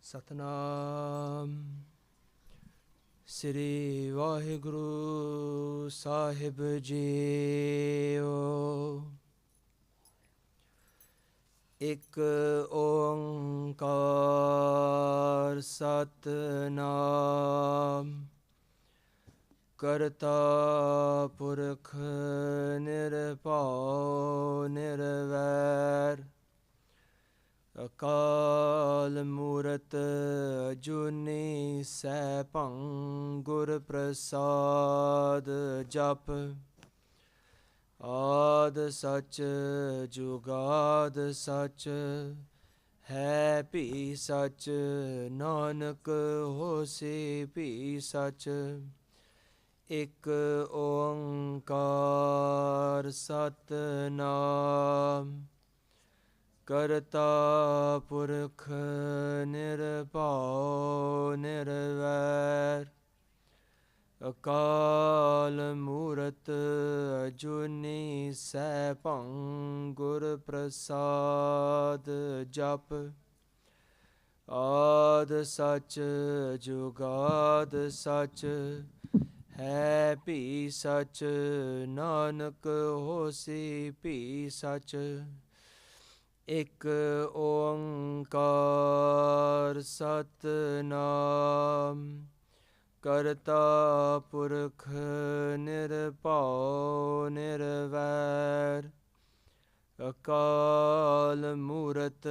ਸਤਨਾਮ ਸ੍ਰੀ ਵਾਹਿਗੁਰੂ ਸਾਹਿਬ JIO. ਇੱਕ ਓੰਕਾਰ ਸਤਨਾਮ ਕਰਤਾ ਪੁਰਖ ਨਿਰਭਉ ਨਿਰਵੈਰ ਅਕਾਲ ਮੂਰਤ ਅਜੂਨੀ ਸੈਭੰ ਗੁਰ ਪ੍ਰਸਾਦ ਜਪ। ਆਦਿ ਸਚ ਜੁਗਾਦ ਸਚ ਹੈ ਭੀ ਸਚ ਨਾਨਕ ਹੋਸੀ ਭੀ ਸਚ। ਇੱਕ ਓੰਕਾਰ ਸਤਨਾਮ ਕਰਤਾ ਪੁਰਖ ਨਿਰਭਉ ਨਿਰਵੈਰ ਅਕਾਲ ਮੂਰਤ ਅਜੂਨੀ ਸੈਭੰ ਗੁਰ ਪ੍ਰਸਾਦ ਜਪ। ਆਦਿ ਸਚ ਜੁਗਾਦ ਸਚ ਹੈ ਭੀ ਸਚ ਨਾਨਕ ਹੋਸੀ ਭੀ ਸਚ। ਇੱਕ ਓੰਕਾਰ ਸਤਨਾਮ ਕਰਤਾ ਪੁਰਖ ਨਿਰਭਉ ਨਿਰਵੈਰ ਅਕਾਲ ਮੂਰਤ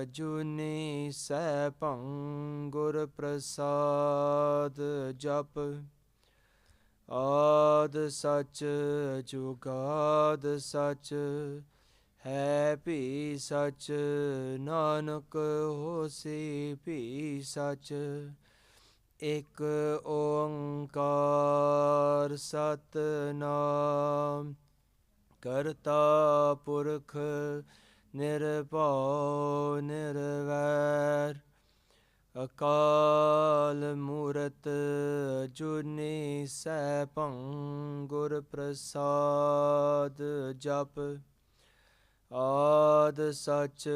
ਅਜੂਨੀ ਸੈਭੰ ਗੁਰ ਪ੍ਰਸਾਦ ਜਪ। ਆਦਿ ਸਚ ਜੁਗਾਦ ਸਚ ਹੈ ਭੀ ਸਚ ਨਾਨਕ ਹੋਸੀ ਭੀ ਸਚ। ਇੱਕ ਓੰਕਾਰ ਸਤਨਾਮ ਕਰਤਾ ਪੁਰਖ ਨਿਰਭਉ ਨਿਰਵੈਰ ਅਕਾਲ ਮੂਰਤ ਅਜੂਨੀ ਸੈਭੰ ਗੁਰ ਪ੍ਰਸਾਦ ਜਪ। ਆਦਿ ਸਚ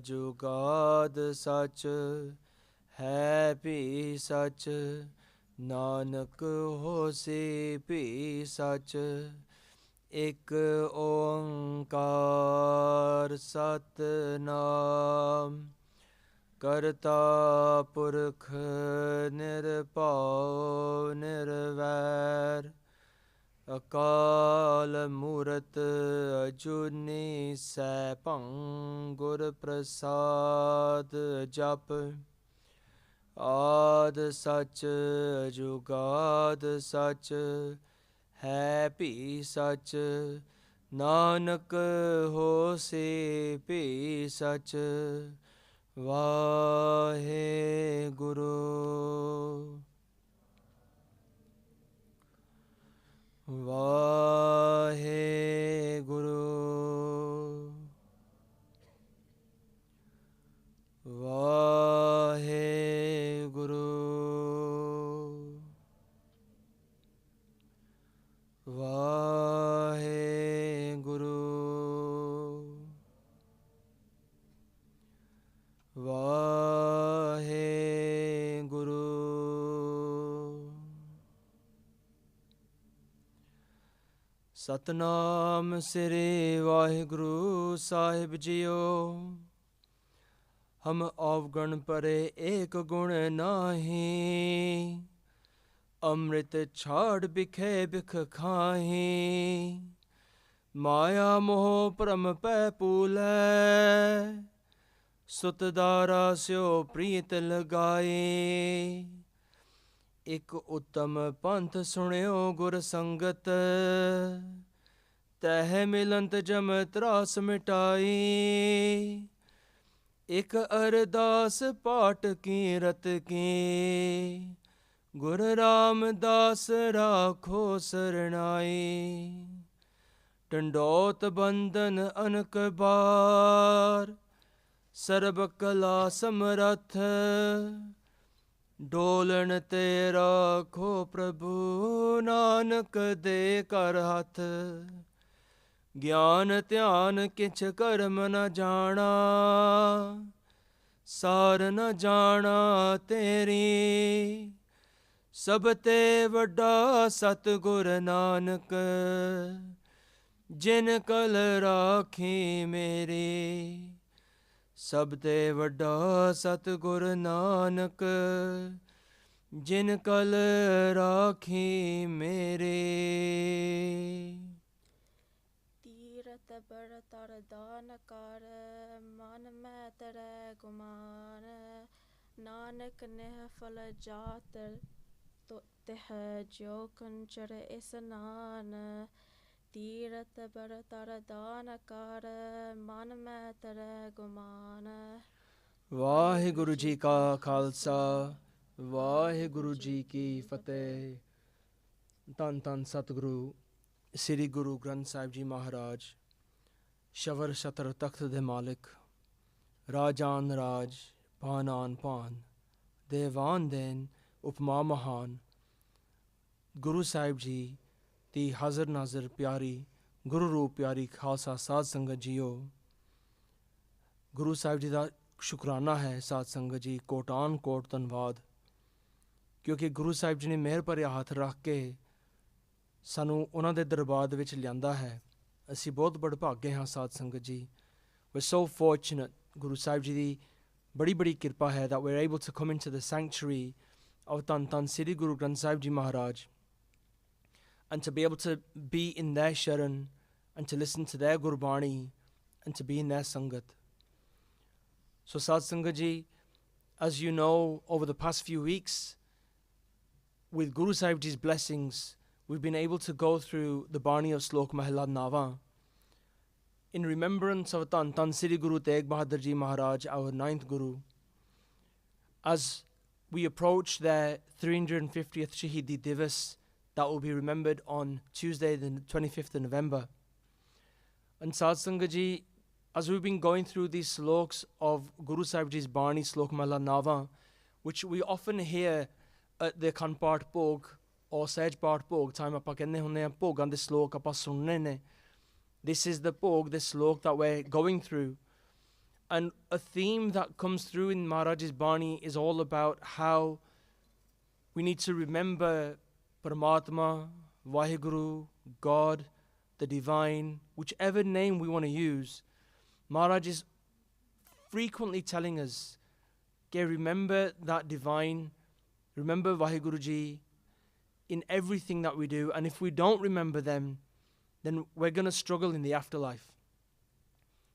ਜੁਗਾਦ ਸਚ ਹੈ ਭੀ ਸਚ ਨਾਨਕ ਹੋਸੀ ਭੀ ਸਚ। ਇੱਕ ਓੰਕਾਰ ਸਤਨਾਮ ਕਰਤਾ ਪੁਰਖ ਨਿਰਭਉ ਨਿਰਵੈਰ ਅਕਾਲ ਮੂਰਤ ਅਜੂਨੀ ਸੈਭੰ ਗੁਰ ਪ੍ਰਸਾਦ ਜਪ। ਆਦਿ ਸਚ ਜੁਗਾਦ ਸਚ ਹੈ ਭੀ ਸਚ ਨਾਨਕ ਹੋਸੀ ਭੀ ਸਚ। ਵਾਹਿਗੁਰੂ ਵਾਹਿਗੁਰੂ ਵਾਹਿਗੁਰੂ ਵਾਹਿਗੁਰੂ ਵਾਹਿਗੁਰੂ। ਸਤਨਾਮ ਸ੍ਰੀ ਵਾਹਿਗੁਰੂ ਸਾਹਿਬ ਜੀਓ। ਹਮ ਔਗਣ ਪਰੇ ਏਕ ਗੁਣ ਨਾਹੀ ਅੰਮ੍ਰਿਤ ਛਾੜ ਬਿਖੇ ਬਿਖ ਖਾਹੀ। ਮਾਇਆ ਮੋਹ ਭਰਮ ਪੈ ਪੂਲੈ ਸੁਤ ਦਾਰਾ ਸਿਓ ਪ੍ਰੀਤ ਲਗਾਏ। ਇੱਕ ਉੱਤਮ ਪੰਥ ਸੁਣਿਓ ਗੁਰ ਸੰਗਤ ਤਹਿ ਮਿਲੰਤ ਜਮ ਤਰਾਸ ਮਿਟਾਈ। ਇੱਕ ਅਰਦਾਸ ਪਾਟ ਕੀਰਤ ਕੀ ਗੁਰ ਰਾਮਦਾਸ ਰਾਖੋ ਸਰਨਾਈ। ਟੰਡੋਤ ਬੰਧਨ ਅਨਕ ਬਾਰ ਸਰਬ ਕਲਾ ਸਮਰੱਥ ਡੋਲਣ ਤੇ ਰਾਖੋ ਪ੍ਰਭੂ ਨਾਨਕ ਦੇ ਕਰ ਹੱਥ। ਗਿਆਨ ਧਿਆਨ ਕਿਛ ਕਰਮ ਨ ਜਾਣਾ ਸਾਰ ਨ ਜਾਣਾ ਤੇਰੀ, ਸਭ ਤੇ ਵੱਡਾ ਸਤਿਗੁਰ ਨਾਨਕ, ਜਿਨ ਕਲ ਰਾਖੀ ਮੇਰੀ। ਸਭ ਤੇ ਵੱਡਾ ਸਤਿਗੁਰ ਨਾਨਕ, ਜਿਨ ਕਲ ਰਾਖੀ ਮੇਰੇ। ਤੀਰਥ ਬਰ ਤਰ ਦਾਨ ਕਰ, ਮਨ ਮੈਂ ਤਰੈ ਗੁਮਾਨ। ਨਾਨਕ ਨਹਿ ਫਲ ਜਾਤ ਤਿਹ, ਜੋ ਕੰਚਰ ਇਸਨਾਨ। ਤੀਰਥ ਬਰ ਤਰ ਦਾਨ ਕਰ, ਮਨ ਮੈਂ ਤਰੈ ਗੁਮਾਨ। ਵਾਹਿਗੁਰੂ ਜੀ ਕਾ ਖਾਲਸਾ, ਵਾਹਿਗੁਰੂ ਜੀ ਕੀ ਫਤਿਹ। ਧੰਨ ਧੰਨ ਸਤਿਗੁਰੂ ਸ੍ਰੀ ਗੁਰੂ ਗ੍ਰੰਥ ਸਾਹਿਬ ਜੀ ਮਹਾਰਾਜ, ਸ਼ਵਰ ਛਤਰ ਤਖਤ ਦੇ ਮਾਲਿਕ, ਰਾਜਾਨ ਰਾਜ, ਭਾਨਾਨ ਭਾਨ, ਦੇਵਾਨ ਦੇਨ, ਉਪਮਾ ਮਹਾਨ। ਗੁਰੂ ਸਾਹਿਬ ਜੀ ਦੀ ਹਾਜ਼ਰ ਨਾਜ਼ਰ ਪਿਆਰੀ, ਗੁਰੂ ਰੂਪ ਪਿਆਰੀ ਖਾਲਸਾ ਸਾਧ ਸੰਗਤ ਜੀਓ, ਗੁਰੂ ਸਾਹਿਬ ਜੀ ਦਾ ਸ਼ੁਕਰਾਨਾ ਹੈ ਸਾਧ ਸੰਗਤ ਜੀ, ਕੋਟਾਨ ਕੋਟ ਧੰਨਵਾਦ, ਕਿਉਂਕਿ ਗੁਰੂ ਸਾਹਿਬ ਜੀ ਨੇ ਮਿਹਰ ਭਰਿਆ ਹੱਥ ਰੱਖ ਕੇ ਸਾਨੂੰ ਉਹਨਾਂ ਦੇ ਦਰਬਾਰ ਦੇ ਵਿੱਚ ਲਿਆਂਦਾ ਹੈ। ਅਸੀਂ ਬਹੁਤ ਬੜਭਾਗੇ ਹਾਂ ਸਾਧ ਸੰਗਤ ਜੀ। We're so fortunate, Guru Sahib ji ਦੀ ਬੜੀ ਬੜੀ ਕਿਰਪਾ ਹੈ that we're able to come into the sanctuary of ਧੰਨ ਧੰਨ ਸ੍ਰੀ ਗੁਰੂ ਗ੍ਰੰਥ ਸਾਹਿਬ ਜੀ ਮਹਾਰਾਜ, and to be able to be in their sharan and to listen to their Gurbani and to be in their Sangat. So Sad Sangat ji, as you know, over the past few weeks, with Guru Sahib Ji's blessings, we've been able to go through the Bani of Salok Mahalla Nava in remembrance of Tan Tan Sri Guru Tegh Bahadur Ji Maharaj, our 9th Guru, as we approach their 350th Shahidi Divas that will be remembered on Tuesday the 25th of November. And Sad Sangat ji, as we've been going through these sloks of Guru Sahib Ji's Bani Salok Mahalla Nava, which we often hear at the Khanpart Bhog or Sehjpart Bhog time, ਆਪਾਂ ਕਹਿੰਦੇ ਹੁੰਦੇ ਆ ਭੋਗਾਂ ਦੇ ਸ਼ਲੋਕ ਆਪਾਂ ਸੁਣਨੇ ਨੇ. This is the Bhog, this slok that we're going through. And a theme that comes through in Maharaj's Bani is all about how we need to remember Paramatma, Vaheguru, God, the Divine, whichever name we want to use. Maharaj is frequently telling us, okay, remember that Divine, remember Vaheguru Ji in everything that we do. And if we don't remember them, then we're going to struggle in the afterlife.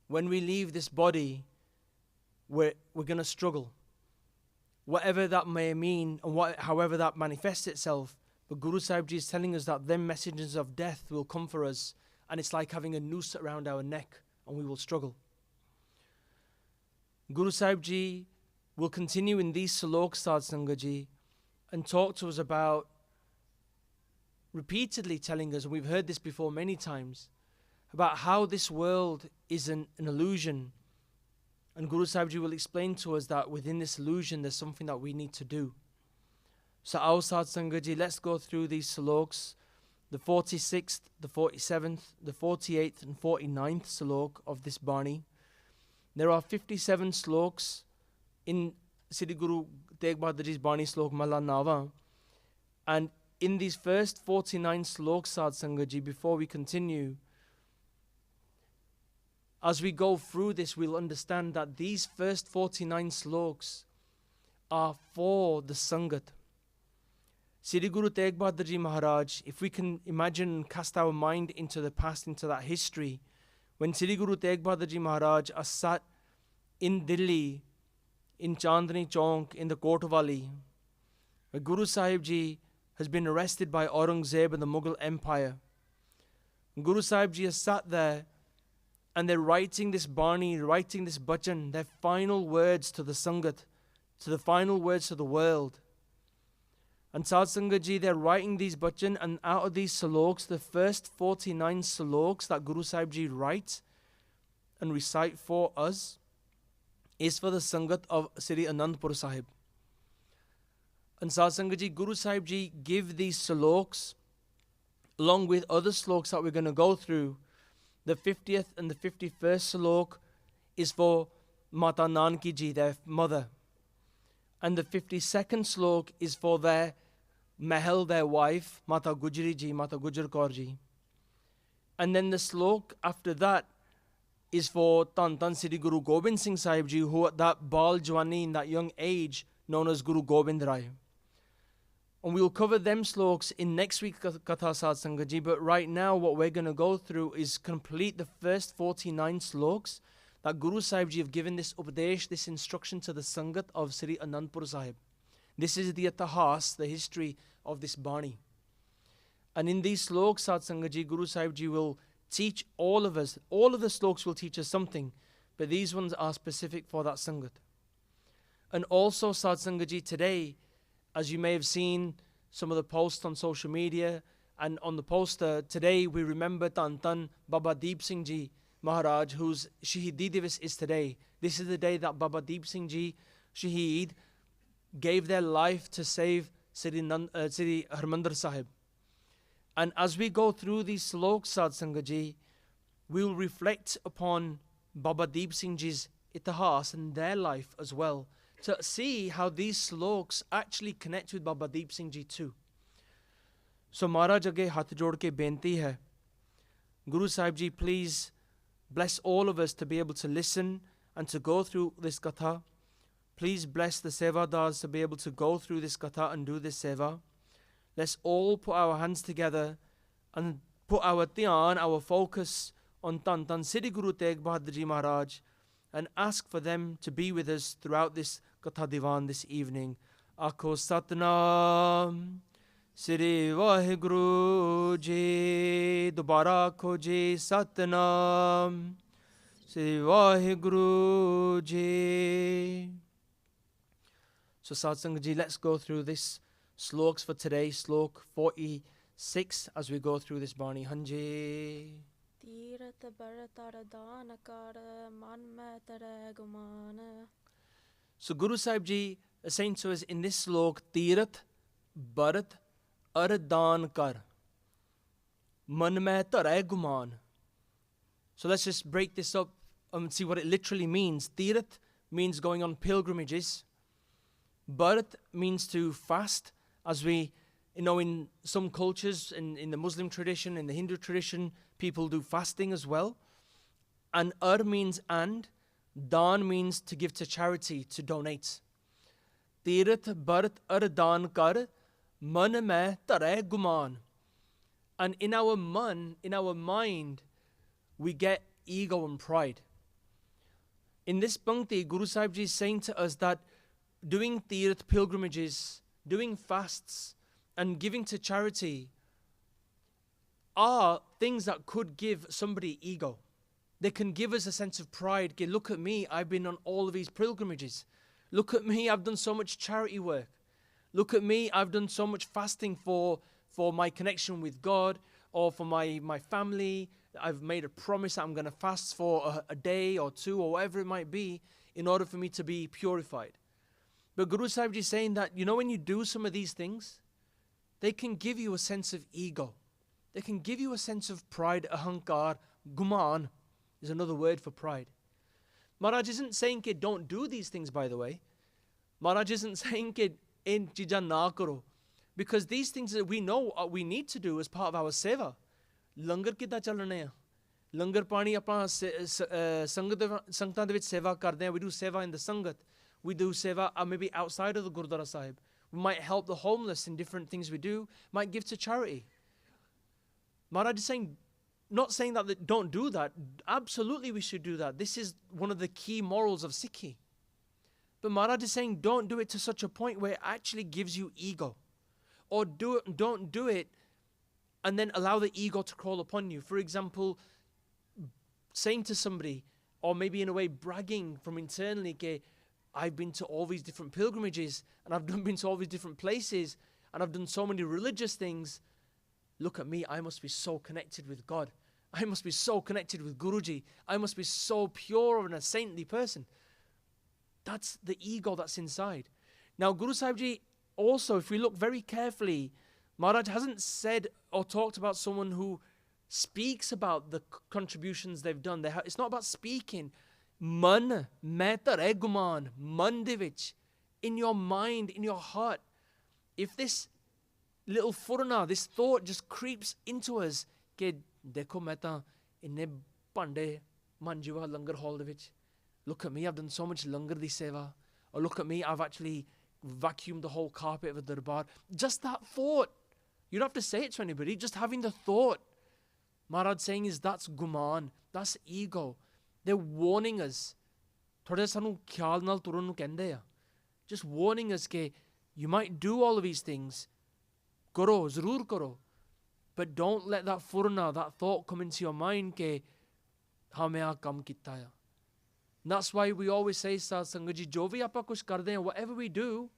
When we leave this body, we're going to struggle. Whatever that may mean and however that manifests itself. But Guru Sahib Ji is telling us that them messengers of death will come for us, and it's like having a noose around our neck, and we will struggle. Guru Sahib Ji will continue in these Saloks, Sad Sangat Ji, and talk to us about, repeatedly telling us, and we've heard this before many times, about how this world is an illusion. And Guru Sahib Ji will explain to us that within this illusion there's something that we need to do. So our Sad Sangat Ji, let's go through these Saloks, the 46th, the 47th, the 48th and 49th Salok of this Bani. There are 57 Sloks in Sri Guru Tegh Bahadur Ji's Bani Salok Mahalla Nava. And in these first 49 Sloks, Sad Sangat Ji, before we continue, as we go through this, we'll understand that these first 49 Sloks are for the Sangat. Sri Guru Tegh Bahadur Ji Maharaj, if we can imagine and cast our mind into the past, into that history, when Sri Guru Tegh Bahadur Ji Maharaj are sat in Delhi, in Chandni Chowk, in the Kotwali, where Guru Sahib Ji has been arrested by Aurangzeb and the Mughal Empire. Guru Sahib Ji has sat there and they're writing this Bani, writing this bhajan, their final words to the Sangat, to the final words to the world. And Sad Sangat Ji, they're writing these bhajan, and out of these Saloks, the first 49 Saloks that Guru Sahib Ji writes and recite for us is for the Sangat of Sri Anandpur Sahib. And Sad Sangat Ji, Guru Sahib Ji give these Saloks along with other Sloks that we're going to go through. The 50th and the 51st Salok is for Mata Nanki Ji, their mother. And the 52nd slok is for their Mahal, their wife, Mata Gujri Ji, Mata Gujar Kaur Ji. And then the slok after that is for Tan Tan Sri Guru Gobind Singh Sahib Ji, who at that Bal Jwani, in that young age, known as Guru Gobind Rai. And we'll cover them sloks in next week's Katha Sad Sangat Ji, but right now what we're going to go through is complete the first 49 sloks that Guru Sahib Ji have given this Upadesh, this instruction to the Sangat of Sri Anandpur Sahib. This is the Itihas, the history of this Bani. And in these sloks, Sad Sangat Ji, Guru Sahib Ji will teach all of us. All of the sloks will teach us something, but these ones are specific for that Sangat. And also, Sad Sangat Ji, today, as you may have seen some of the posts on social media and on the poster, today we remember Tan Tan Baba Deep Singh Ji Maharaj, whose Shahidi Divas is today. This is the day that Baba Deep Singh Ji, Shaheed, gave their life to save Sri Harmandir Sahib. And as we go through these sloks, Sad Sangat Ji, we will reflect upon Baba Deep Singh Ji's itihas and their life as well, to see how these sloks actually connect with Baba Deep Singh Ji too. So Maharaj age hath jod ke benti hai, Guru Sahib Ji, please bless all of us to be able to listen and to go through this katha. Please bless the sevadars to be able to go through this katha and do this seva. Let's all put our hands together and put our dhyan, our focus on Tan Tan Sri Guru Tegh Bahadur Ji Maharaj, and ask for them to be with us throughout this Katha Divan this evening. Akho Satnam Sri Vaheguru Ji. Dobara akho Ji Satnam Sri Vaheguru Ji. So Sad Sangat Ji, let's go through this sloks for today, slok 46, as we go through this Bani Hanji. Tirat Bharatara Danakara Manmatara Gumana. So Guru Sahib Ji is saying to us in this slok, Tirat Bharat Ardan Kar Manmatara Guman. So let's just break this up and see what it literally means. Tirat means going on pilgrimages. Bharat means to fast. As we know, in some cultures, in the Muslim tradition, in the Hindu tradition, people do fasting as well. And means and. Dan means to give to charity, to donate. Tirat Bharat Dan Kar Man Mein Tare Guman. And in our mind, we get ego and pride. In this Bhakti, Guru Sahib Ji is saying to us that doing Tirat pilgrimages, doing fasts, and giving to charity are things that could give somebody ego. They can give us a sense of pride. Okay, look at me, I've been on all of these pilgrimages. Look at me, I've done so much charity work. Look at me, I've done so much fasting for my connection with God or for my family. I've made a promise that I'm going to fast for a day or two or whatever it might be in order for me to be purified. But Guru Sahib Ji is saying that, when you do some of these things, they can give you a sense of ego. They can give you a sense of pride, ahankar, guman is another word for pride. Maharaj isn't saying that don't do these things, by the way. Maharaj isn't saying that in chijan na karo. Because these things that we know we need to do as part of our seva. Langar kidda chal rahe hain? Langar pani apna sangat de vich seva karde hain. We do seva in the sangat. We do seva maybe outside of the Gurdwara Sahib. We might help the homeless in different things we do. Might give to charity. Maharaj is saying, not saying that don't do that. Absolutely we should do that. This is one of the key morals of Sikhi. But Maharaj is saying don't do it to such a point where it actually gives you ego. Or don't do it and then allow the ego to crawl upon you. For example, saying to somebody, or maybe in a way bragging from internally, okay, I've been to all these different pilgrimages and I've been to all these different places and I've done so many religious things. Look at me, I must be so connected with God. I must be so connected with Guruji. I must be so pure and a saintly person. That's the ego that's inside. Now, Guru Sahib Ji, also, if we look very carefully, Maharaj hasn't said or talked about someone who speaks about the contributions they've done. It's not about speaking. Man, main dhare guman, man de vich, in your mind, in your heart. If this little furna, this thought just creeps into us, ke dekho main ta inne bhande manjiva langar hall de vich. Look at me, I've done so much langar di seva. Or look at me, I've actually vacuumed the whole carpet of a darbar. Just that thought. You don't have to say it to anybody, just having the thought. Maharaj saying is that's guman, that's ego. They're warning us. Thoda sanu khyaal nal turan nu kende ya. Just warning us ke you might do all of these things. Karo, zarur karo. But don't let that furna, that thought come into your mind ke ha main aa kam kitta ya. And that's why we always say, Sad Sangat Ji, jo bhi aapa kuch karde hain, whatever we do,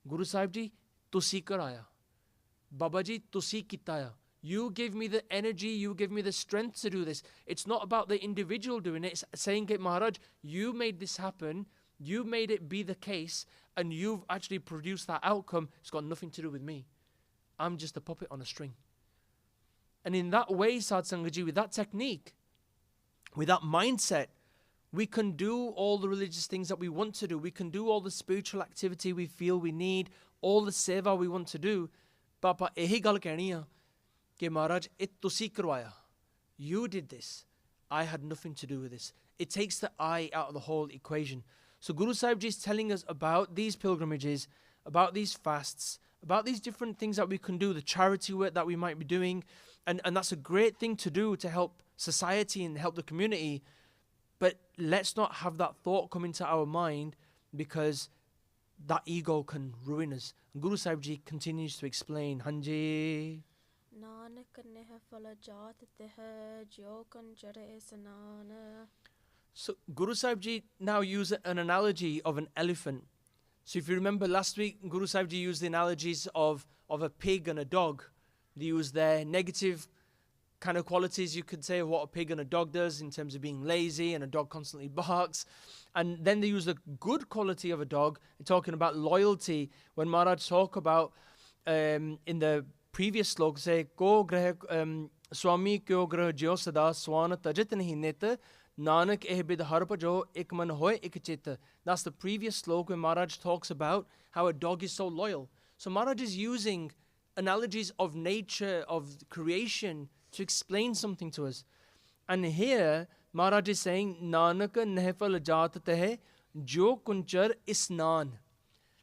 Guru Sahib Ji, tusi karaya. Baba Ji, tusi kitaya. You give me the energy, you give me the strength to do this. It's not about the individual doing it. It's saying, Maharaj, you made this happen, you made it be the case, and you've actually produced that outcome. It's got nothing to do with me. I'm just a puppet on a string. And in that way, Sad Sangat Ji, with that technique, with that mindset, we can do all the religious things that we want to do. We can do all the spiritual activity we feel we need, all the seva we want to do. Papa, ehi gal kehni hai ke Maharaj, it tusi karwaya. You did this. I had nothing to do with this. It takes the I out of the whole equation. So Guru Sahib Ji is telling us about these pilgrimages, about these fasts, about these different things that we can do, the charity work that we might be doing. And that's a great thing to do to help society and help the community. But let's not have that thought come into our mind, because that ego can ruin us. And Guru Sahib Ji continues to explain, Hanji. Nanak neh phala jaat teh jo kanchare sanana. So Guru Sahib Ji now used an analogy of an elephant. So if you remember last week, Guru Sahib Ji used the analogies of a pig and a dog. They used their negative kind of qualities, you could say, of what a pig and a dog does in terms of being lazy, and a dog constantly barks. And then they use the good quality of a dog, talking about loyalty. When Maharaj talk about, in the previous sloka, say, Ko grah swami kyo grah jyo sada swan tajit nahi net nanak eh bid harpa jo ik man hoy ik chit. That's the previous sloka when Maharaj talks about how a dog is so loyal. So Maharaj is using analogies of nature, of creation, to explain something to us. And here, Maharaj is saying, Nanak nehfal jaat teh jo kunchar isnan.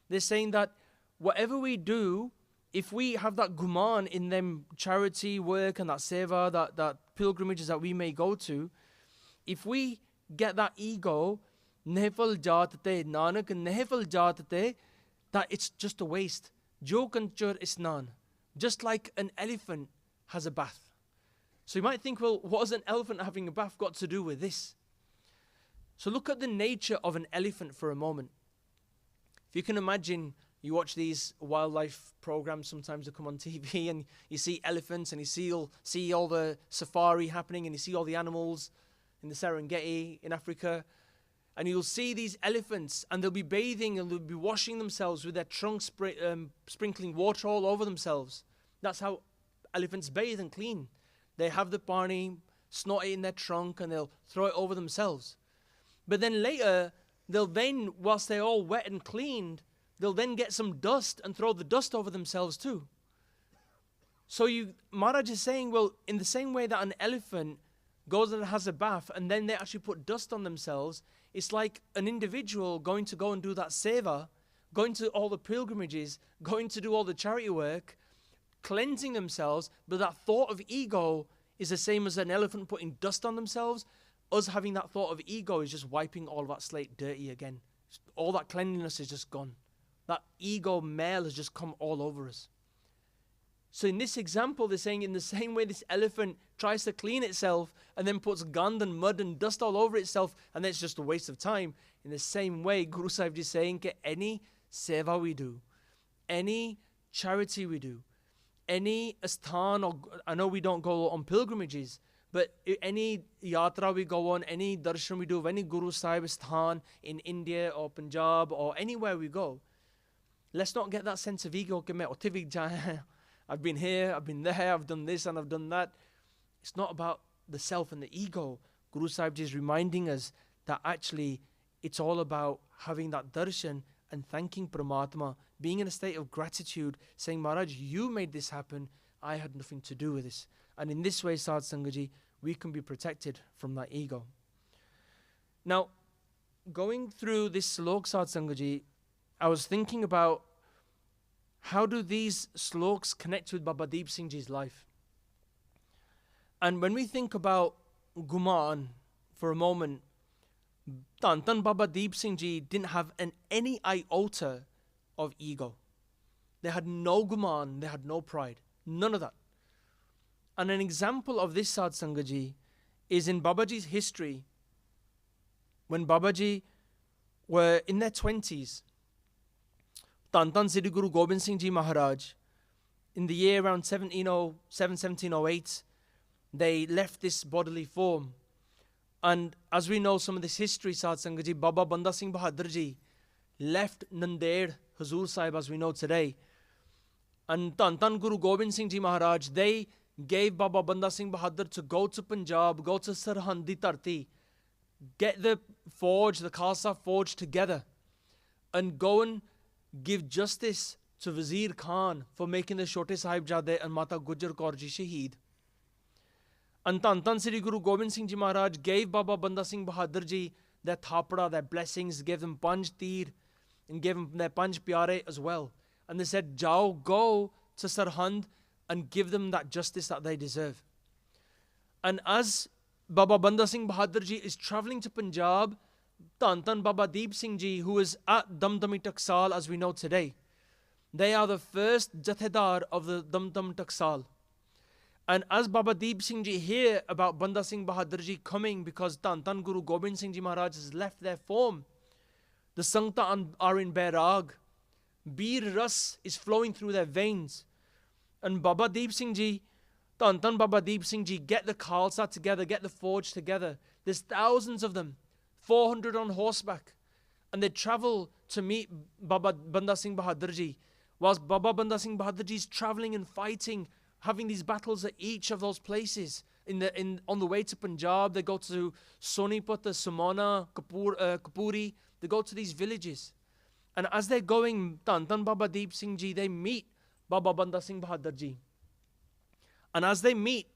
They're saying that whatever we do, if we have that guman in them charity work and that seva, that pilgrimages that we may go to, if we get that ego, nehfal jaat teh, Nanak nehfal jaat teh, that it's just a waste. Jo kunchar isnan. Just like an elephant has a bath. So you might think, well, what has an elephant having a bath got to do with this? So look at the nature of an elephant for a moment. If you can imagine, you watch these wildlife programs sometimes that come on TV, and you see elephants, and you see all the safari happening, and you see all the animals in the Serengeti in Africa, and you'll see these elephants, and they'll be bathing, and they'll be washing themselves with their trunks sprinkling water all over themselves. That's how elephants bathe and clean. They have the pani, snot it in their trunk, and they'll throw it over themselves. But then later, whilst they're all wet and cleaned, they'll then get some dust and throw the dust over themselves too. So Maharaj is saying, well, in the same way that an elephant goes and has a bath, and then they actually put dust on themselves, it's like an individual going to go and do that seva, going to all the pilgrimages, going to do all the charity work, cleansing themselves, but that thought of ego is the same as an elephant putting dust on themselves. Us having that thought of ego is just wiping all that slate dirty again. All that cleanliness is just gone. That ego male has just come all over us. So in this example, they're saying in the same way this elephant tries to clean itself and then puts gand and mud and dust all over itself, and then it's just a waste of time. In the same way, Guru Sahib is saying that any seva we do, any charity we do, any asthan, or I know we don't go on pilgrimages, but any yatra we go on, any darshan we do of any Guru Sahib asthan in India or Punjab or anywhere we go, let's not get that sense of ego. I've been here, I've been there, I've done this and I've done that. It's not about the self and the ego. Guru Sahib Ji is reminding us that actually it's all about having that darshan and thanking Paramatma, being in a state of gratitude, saying, Maharaj, you made this happen, I had nothing to do with this. And in this way, Sadh Sangaji, we can be protected from that ego. Now, going through this slok, Sadh Sangaji, I was thinking about how do these sloks connect with Baba Deep Singh Ji's life. And when we think about Guman for a moment, Tan Baba Deep Singh Ji didn't have any iota of ego. They had no Guman, they had no pride, none of that. And an example of this, Sadh Sangaji, is in Babaji's history. When Babaji were in their 20s, Tan Sri Guru Gobind Singh Ji Maharaj, in the year around 1707, 1708, they left this bodily form. And as we know some of this history, Sadh Sangaji, Baba Banda Singh Bahadur Ji left Nandair, Hazur Sahib, as we know today. And Tan Guru Gobind Singh Ji Maharaj, they gave Baba Banda Singh Bahadur to go to Punjab, go to Sarhand di Dharti, get the forge, the Khalsa forge together, and go and give justice to Wazir Khan for making the Chote Sahibzade and Mata Gujar Kaur Ji shaheed. And Tan Sri Guru Gobind Singh Ji Maharaj gave Baba Banda Singh Bahadur Ji their thapra, their blessings, gave them panj teer, and gave them their panj pyare as well. And they said, Jao, go to Sarhand and give them that justice that they deserve. And as Baba Banda Singh Bahadur Ji is travelling to Punjab, Tan Baba Deep Singh Ji, who is at Damdami Taksal as we know today, they are the first Jathedar of the Damdam Taksal. And as Baba Deep Singh Ji hear about Banda Singh Bahadur Ji coming, because Tan Guru Gobind Singh Ji Maharaj has left their form, the Sangta are in Bairag, Bir Ras is flowing through their veins. And Baba Deep Singh Ji, Tan Baba Deep Singh Ji get the Khalsa together, get the forge together. There's thousands of them, 400 on horseback. And they travel to meet Baba Banda Singh Bahadur Ji. Whilst Baba Banda Singh Bahadur Ji is traveling and fighting, having these battles at each of those places. On the way to Punjab, they go to Sonipat, Samana, Kapuri. They go to these villages. And as they're going, Tan Baba Deep Singh Ji, they meet Baba Banda Singh Bahadur Ji. And as they meet,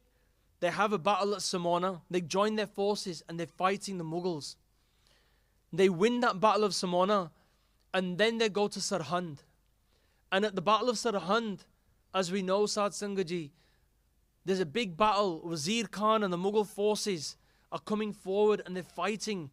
they have a battle at Samana. They join their forces and they're fighting the Mughals. They win that battle of Samana, and then they go to Sarhand. And at the battle of Sarhand, as we know, Sadh Sangaji, there's a big battle. Wazir Khan and the Mughal forces are coming forward and they're fighting.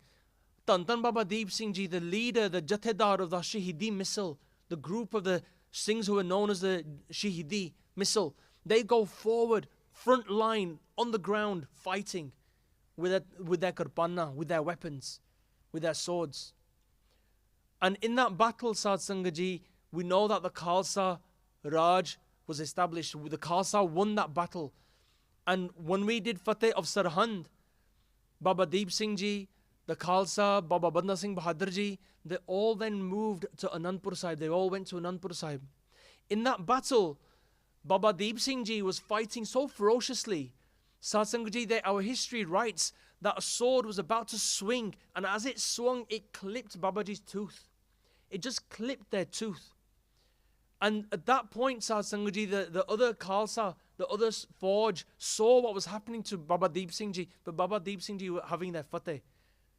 Tan Baba Deep Singh Ji, the leader, the Jathedar of the Shahidi missile, the group of the Singhs who are known as the Shahidi missile, they go forward, front line, on the ground, fighting with their karpanna, with their weapons, with their swords. And in that battle, Sadh Sangaji, we know that the Khalsa Raj was established. The Khalsa won that battle. And when we did Fateh of Sarhand, Baba Deep Singh Ji, the Khalsa, Baba Banda Singh Bahadur Ji, they all then moved to Anandpur Sahib. They all went to Anandpur Sahib. In that battle, Baba Deep Singh Ji was fighting so ferociously. Sadh Sangaji, our history writes that a sword was about to swing, and as it swung, it clipped Babaji's tooth. It just clipped their tooth. And at that point, Sadh Sangaji, the other Khalsa, the other forge, saw what was happening to Baba Deep Singh Ji, but Baba Deep Singh Ji were having their fateh.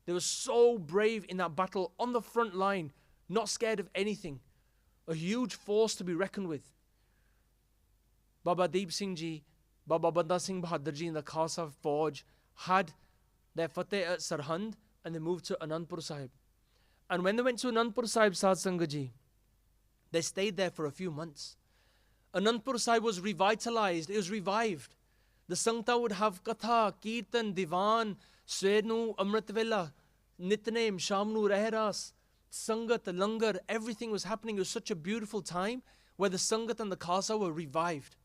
They were so brave in that battle, on the front line, not scared of anything. A huge force to be reckoned with. Baba Deep Singh Ji, Baba Banda Singh Bahadur Ji and the Khalsa forge had their fateh at Sarhand, and they moved to Anandpur Sahib. And when they went to Anandpur Sahib, Sadh Sangaji, they stayed there for a few months. Anandpur Sahib was revitalized, it was revived. The Sangta would have Katha, Kirtan, Divan, Swernu, Amritvela, Nitnem, Shamnu, Rehras, Sangat, Langar, everything was happening. It was such a beautiful time where the Sangat and the Khalsa were revived.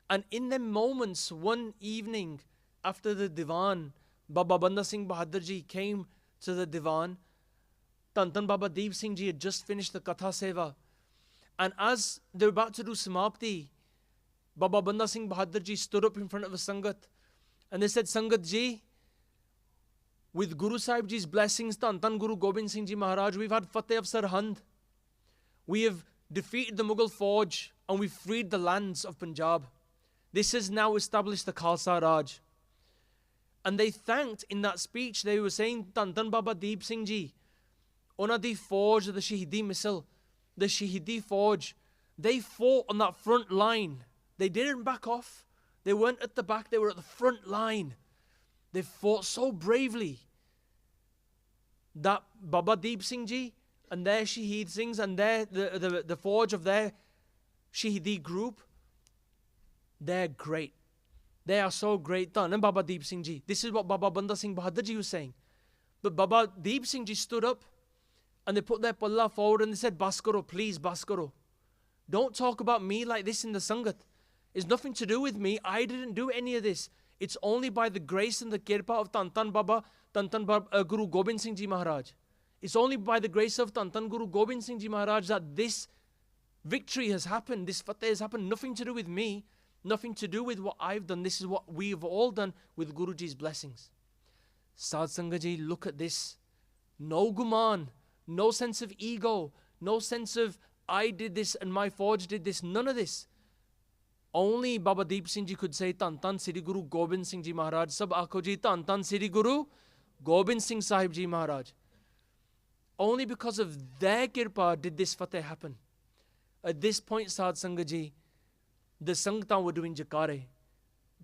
And in them moments, one evening after the Divan, Baba Banda Singh Bahadur Ji came to the Divan. Tan Baba Deep Singh Ji had just finished the Katha Seva. And as they were about to do Samapti, Baba Banda Singh Bahadur Ji stood up in front of a Sangat and they said, Sangat Ji, With Guru Sahib Ji's blessings, Tan Tan Guru Gobind Singh Ji Maharaj, we've had Fateh of Sarhand. We have defeated the Mughal Fauj and we've freed the lands of Punjab. This has now established the Khalsa Raj. And they thanked in that speech, they were saying, Tan Tan Baba Deep Singh Ji, Ona di Fauj, the Shahidi Missile, the Shahidi Fauj, they fought on that front line. They didn't back off. They weren't at the back, they were at the front line. They fought so bravely that Baba Deep Singh Ji and their Shaheed Singhs and the Fauj of their Shahidi group, they're great. They are so great. And Baba Deep Singh Ji. This is what Baba Banda Singh Bahadur Ji was saying. But Baba Deep Singh Ji stood up and they put their palla forward and they said, Bas karo, please, bas karo. Don't talk about me like this in the Sangat. It's nothing to do with me. I didn't do any of this. It's only by the grace and the kirpa of Tan Tan Guru Gobind Singh Ji Maharaj. It's only by the grace of Tan Tan Guru Gobind Singh Ji Maharaj that this victory has happened, this fateh has happened. Nothing to do with me, nothing to do with what I've done. This is what we've all done with Guruji's blessings. Sad Sangat Ji, look at this. No guman, no sense of ego, no sense of I did this and my Fauj did this, none of this. Only Baba Deep Singh Ji could say, Tan Tan Sri Guru Gobind Singh Ji Maharaj. Sab aakho ji, Tan Tan Sri Guru Gobind Singh Sahib Ji Maharaj. Only because of their kirpa did this fateh happen. At this point, Sad Sangat Ji, the Sangtan were doing jakare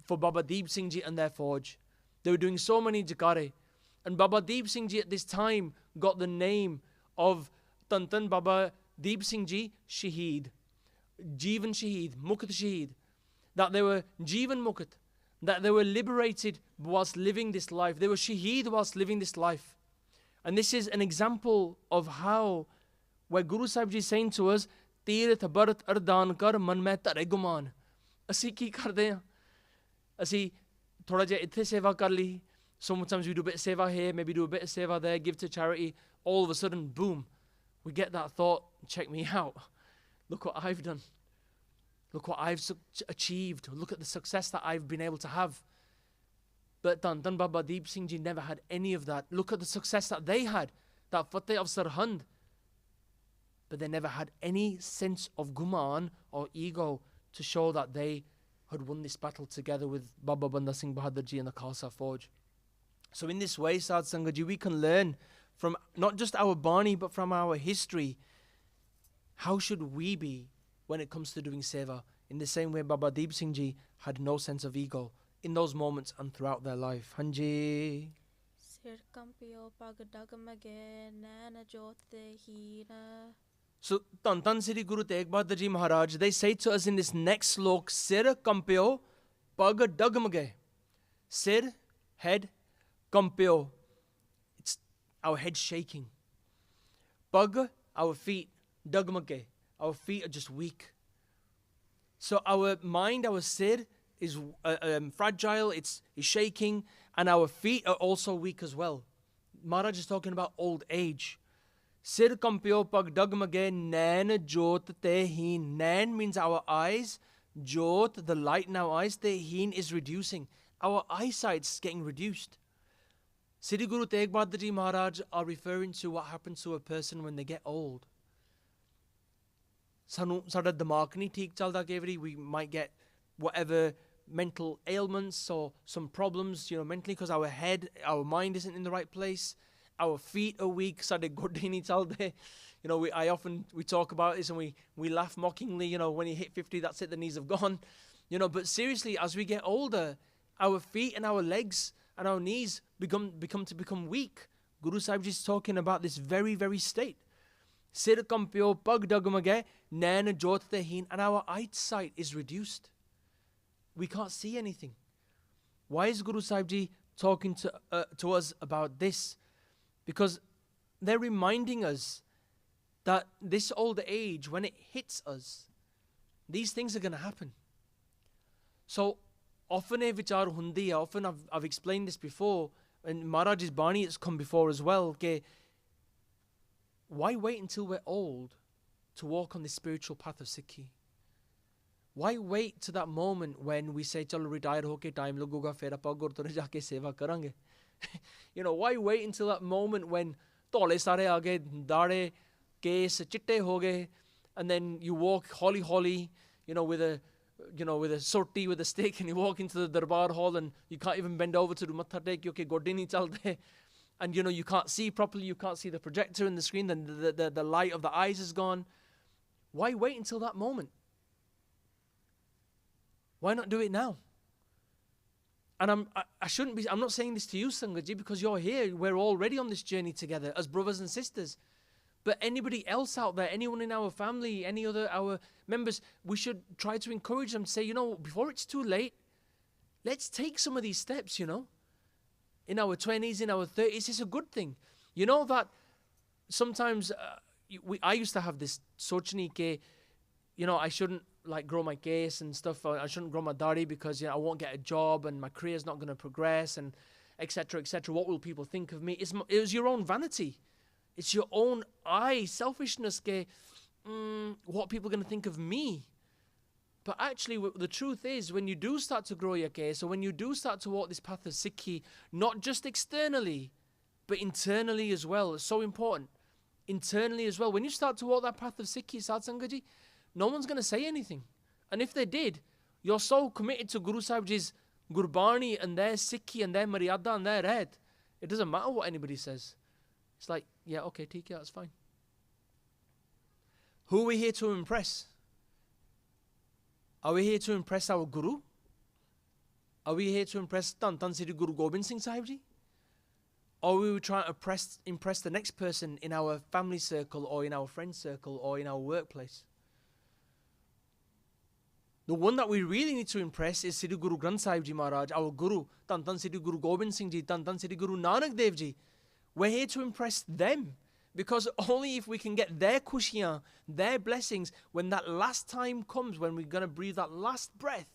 for Baba Deep Singh Ji and their Fauj. They were doing so many jakare. And Baba Deep Singh Ji at this time got the name of Tan Tan Baba Deep Singh Ji Shaheed. Jeevan Shaheed, Mukat Shaheed. That they were Jeevan Mukat. That they were liberated whilst living this life. They were Shaheed whilst living this life. And this is an example of how, where Guru Sahib Ji is saying to us, Teerth Bharat Ardaan Kar Man Mein Tare Guman. Asi ki karde hain? Asi thoda jiha ithe seva kar li. Sometimes we do a bit of seva here, maybe do a bit of seva there, give to charity. All of a sudden, boom, we get that thought, check me out. Look what I've done. Look what I've achieved. Look at the success that I've been able to have. But Tan Tan Baba Deep Singh Ji never had any of that. Look at the success that they had. That Fateh of Sarhand. But they never had any sense of guman or ego to show that they had won this battle together with Baba Banda Singh Bahadur Ji and the Khalsa Fauj. So in this way, Sad Sangat Ji, we can learn from not just our Bani, but from our history. How should we be when it comes to doing seva? In the same way Baba Deep Singh Ji had no sense of ego in those moments and throughout their life. Hanji. So Tan Tan Sri Guru Tegh Bahadur Ji Maharaj, they say to us in this next slok, Sir Kampyo Pag Dagmage. Sir, head, Kampyo. It's our head shaking. Pag, our feet. Dagmage, our feet are just weak. So our mind, our sir is fragile, it's shaking, and our feet are also weak as well. Maharaj is talking about old age. Sir kampyo pag dagmage nain jot te heen. Nain means our eyes. Jot, the light in our eyes. Te heen is reducing. Our eyesight's getting reduced. Sri Guru Tegh Bahadur Ji Maharaj are referring to what happens to a person when they get old. Sada dimaag nahi theek chalda kei vari, we might get whatever mental ailments or some problems, mentally, because our head, our mind isn't in the right place. Our feet are weak. Sade godde nahi chalde. We talk about this and we laugh mockingly. When you hit 50, that's it. The knees have gone. But seriously, as we get older, our feet and our legs and our knees become weak. Guru Sahib Ji is talking about this very, very state. Sir kampyo pag dagmage nain jot te heen, and our eyesight is reduced. We can't see anything. Why is Guru Sahib Ji talking to us about this? Because they're reminding us that this old age, when it hits us, these things are going to happen. So often vichar hundi hai, often I've explained this before, and Maharaj's Bani has come before as well, ke why wait until we're old to walk on the spiritual path of Sikhi? Why wait to that moment when we say, chalo retire hoke time laguga, fir aapa gurdwara jaake seva karange? Why wait until that moment when tole sare aage dare case chitte ho gaye, and then you walk holly, with a sorti, with a stick, and you walk into the darbar hall and you can't even bend over to do matha tek kyunki godde nahi chalte, and you can't see properly, you can't see the projector in the screen, then the light of the eyes is gone. Why wait until that moment? Why not do it now? And I'm not saying this to you, Sangaji, because you're here. We're already on this journey together as brothers and sisters. But anybody else out there, anyone in our family, any other our members, we should try to encourage them to say, before it's too late, let's take some of these steps, in our 20s, in our 30s. It's a good thing. You know that sometimes I used to have this sochni ke, I shouldn't grow my case and stuff. I shouldn't grow my dari because I won't get a job and my career's not going to progress, and etc. etc. What will people think of me? It was your own vanity. It's your own selfishness. Ke, what people are going to think of me? But actually, the truth is, when you do start to grow your case, or when you do start to walk this path of Sikhi, not just externally, but internally as well. It's so important. Internally as well. When you start to walk that path of Sikhi, Sad Sangaji, no one's going to say anything. And if they did, you're so committed to Guru Sahib Ji's Gurbani and their Sikhi and their Maryada and their Red, it doesn't matter what anybody says. It's like, yeah, okay, TK, that's fine. Who are we here to impress? Are we here to impress our Guru? Are we here to impress Tan Sri Guru Gobind Singh Sahib Ji? Or are we trying to impress the next person in our family circle, or in our friend circle, or in our workplace? The one that we really need to impress is Sri Guru Granth Sahib Ji Maharaj, our Guru, Tan Sri Guru Gobind Singh Ji, Tan Sri Guru Nanak Dev Ji. We're here to impress them, because only if we can get their kushiyan, their blessings, when that last time comes, when we're going to breathe that last breath,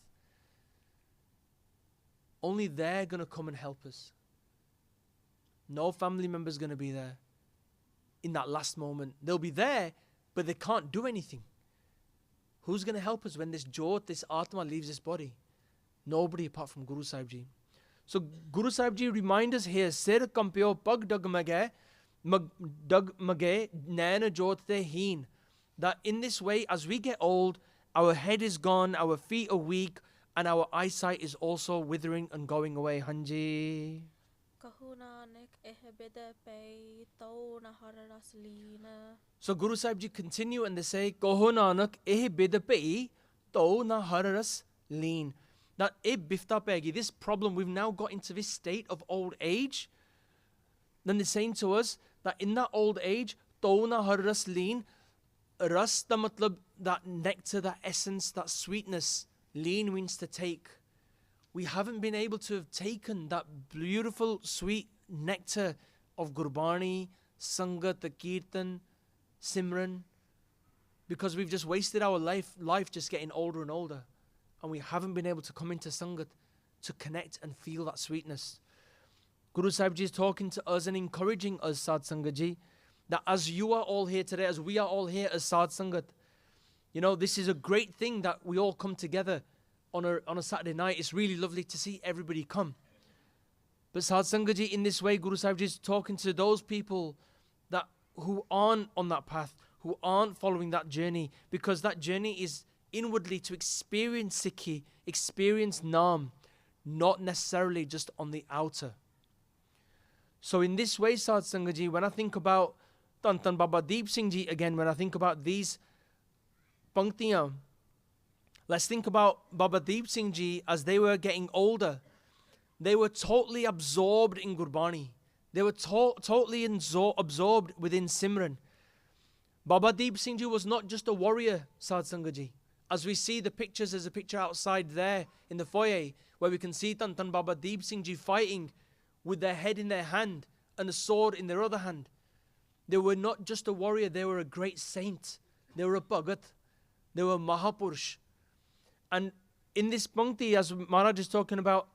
only they're going to come and help us. No family member's going to be there in that last moment. They'll be there, but they can't do anything. Who's going to help us when this jot, this atma leaves this body? Nobody apart from Guru Sahib Ji. So Guru Sahib Ji remind us here, Sir kampyo pag dagmage naina jot te heen. That in this way, as we get old, our head is gone, our feet are weak, and our eyesight is also withering and going away. Hanji. So Guru Sahib Ji continue and they say, Kaho Nanak eh bid pei to na hararas leen. That eh bifta pegi, this problem, we've now got into this state of old age. Then they're saying to us that in that old age, to na hararas leen, ras da matlab, that nectar, that essence, that sweetness, leen means to take. We haven't been able to have taken that beautiful, sweet nectar of Gurbani, Sangat, the Kirtan, Simran, because we've just wasted our life just getting older and older, and we haven't been able to come into Sangat to connect and feel that sweetness. Guru Sahib Ji is talking to us and encouraging us, Sad Sangat Ji, that as you are all here today, as we are all here as Sad Sangat, this is a great thing that we all come together on a Saturday night. It's really lovely to see everybody come. But Sad Sangat Ji, in this way, Guru Sahib Ji is talking to those people who aren't on that path, who aren't following that journey, because that journey is inwardly to experience Sikhi, experience Naam, not necessarily just on the outer. So in this way, Sad Sangat Ji, when I think about Tan Baba Deep Singh Ji again, when I think about these panktiyan, let's think about Baba Deep Singh Ji as they were getting older. They were totally absorbed in Gurbani. They were totally absorbed within Simran. Baba Deep Singh Ji was not just a warrior, Sad Sangat Ji. As we see the pictures, there's a picture outside there in the foyer where we can see Tan Baba Deep Singh Ji fighting with their head in their hand and a sword in their other hand. They were not just a warrior, they were a great saint. They were a Bhagat. They were Mahapurush. And in this Pankti, as Maharaj is talking about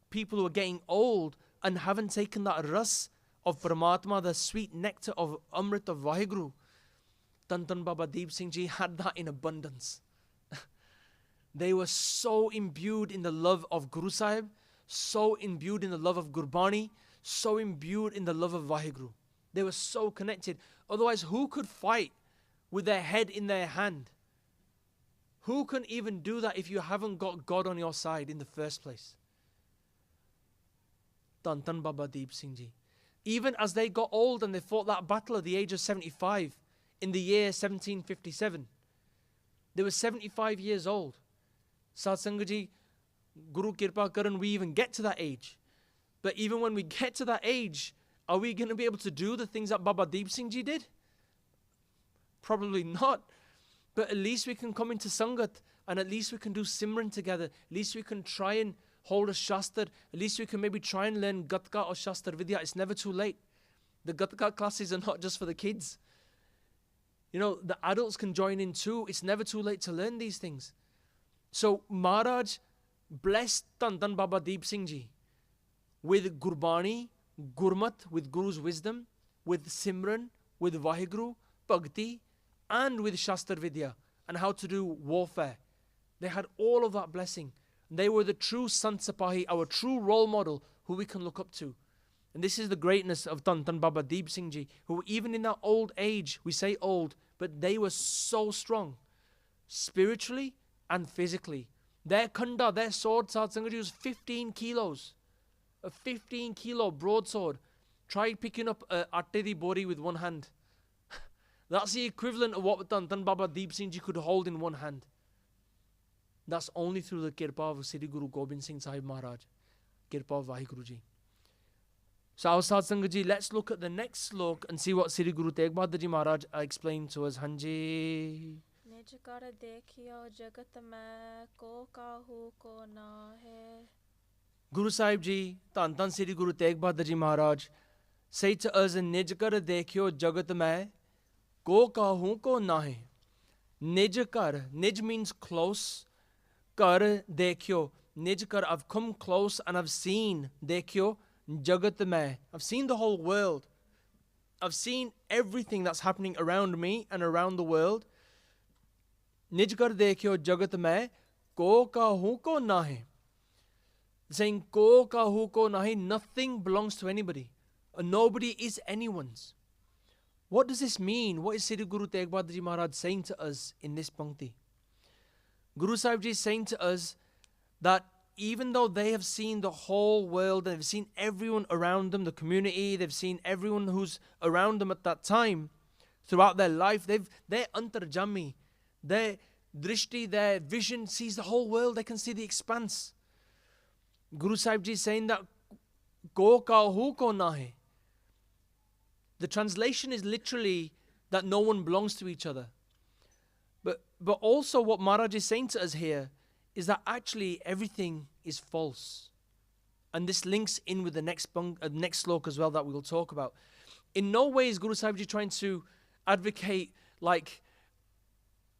people who are getting old and haven't taken that ras of Paramatma, the sweet nectar of Amrit of Vaheguru, Tan Baba Deep Singh Ji had that in abundance. They were so imbued in the love of Guru Sahib, so imbued in the love of Gurbani, so imbued in the love of Vaheguru. They were so connected. Otherwise, who could fight with their head in their hand? Who can even do that if you haven't got God on your side in the first place? Dhan Dhan Baba Deep Singh Ji. Even as they got old and they fought that battle at the age of 75 in the year 1757, they were 75 years old. Satsang Ji, Guru Kirpa Karan, we even get to that age. But even when we get to that age, are we going to be able to do the things that Baba Deep Singh Ji did? Probably not. But at least we can come into Sangat and at least we can do Simran together. At least we can try and hold a Shastar. At least we can maybe try and learn Gatka or Shastar Vidya. It's never too late. The Gatka classes are not just for the kids. You know, the adults can join in too. It's never too late to learn these things. So Maharaj blessed Dhan Dhan Baba Deep Singh Ji with Gurbani, Gurmat, with Guru's wisdom, with Simran, with Vaheguru, Bhakti, and with Shastar Vidya and how to do warfare. They had all of that blessing. They were the true Sant Sipahi, our true role model who we can look up to. And this is the greatness of Dhan Dhan Baba Deep Singh Ji, who even in their old age, we say old, but they were so strong, spiritually and physically. Their khanda, their sword, Satsang Ji, was 15 kilos. A 15 kilo broadsword. Try picking up a atte di bori with one hand. That's the equivalent of what Dhan Dhan Baba Deep Singh Ji could hold in one hand. That's only through the kirpa of Sri Guru Gobind Singh Sahib Maharaj. Kirpa of Vaheguru Ji. So our Satsang Ji, let's look at the next slok and see what Sri Guru Tegh Bahadur Ji Maharaj explained to us. Hanji. निज कर देखियो जगत में को काहू को ना है. Guru Sahib Ji, Dhan Dhan Sri Guru Tegh Bahadur Ji Maharaj, say to us, Nij kar dekhyo jagat mein ko kahu ko nahe. Nij kar, Nij means close. Kar dekhyo, Nij kar, I've come close and I've seen. Dekhyo jagat mein, I've seen the whole world. I've seen everything that's happening around me and around the world. Nij kar dekhyo jagat mein ko kahu ko nahe. Saying ko kahu ko nahi, nothing belongs to anybody. Nobody is anyone's. What does this mean? What is Sri Guru Tegh Bahadur Ji Maharaj saying to us in this pankti? Guru Sahib Ji is saying to us that even though they have seen the whole world, they've seen everyone around them, the community, they've seen everyone who's around them at that time, throughout their life, their antarjami, their drishti, their vision sees the whole world, they can see the expanse. Guru Sahib Ji is saying that ko kahu ko nahe. The translation is literally that no one belongs to each other. But also what Maharaj is saying to us here is that actually everything is false. And this links in with the next slok as well that we will talk about. In no way is Guru Sahib Ji trying to advocate like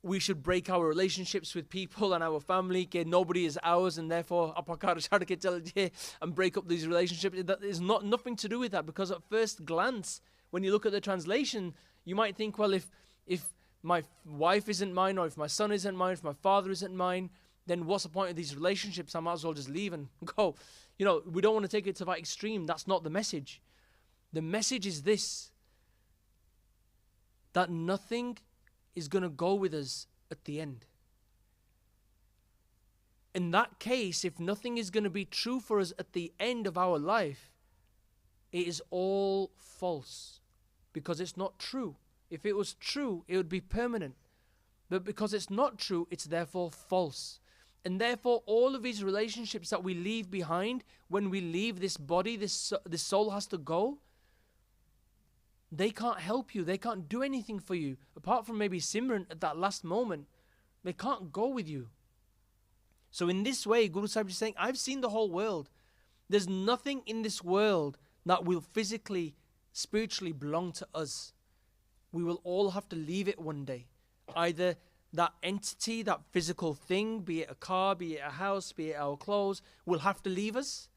we should break our relationships with people and our family, nobody is ours and therefore and break up these relationships. That is nothing to do with that, because at first glance, when you look at the translation, you might think, well, if my wife isn't mine, or if my son isn't mine, if my father isn't mine, then what's the point of these relationships? I might as well just leave and go. You know, we don't want to take it to that extreme. That's not the message. The message is this, that nothing is going to go with us at the end. In that case, if nothing is going to be true for us at the end of our life, it is all false, because it's not true. If it was true, it would be permanent. But because it's not true, it's therefore false. And therefore, all of these relationships that we leave behind, when we leave this body, this soul has to go, they can't help you. They can't do anything for you. Apart from maybe Simran at that last moment, they can't go with you. So in this way, Guru Sahib is saying, I've seen the whole world. There's nothing in this world that will physically, spiritually belong to us. We will all have to leave it one day. Either that entity, that physical thing, be it a car, be it a house, be it our clothes, will have to leave us,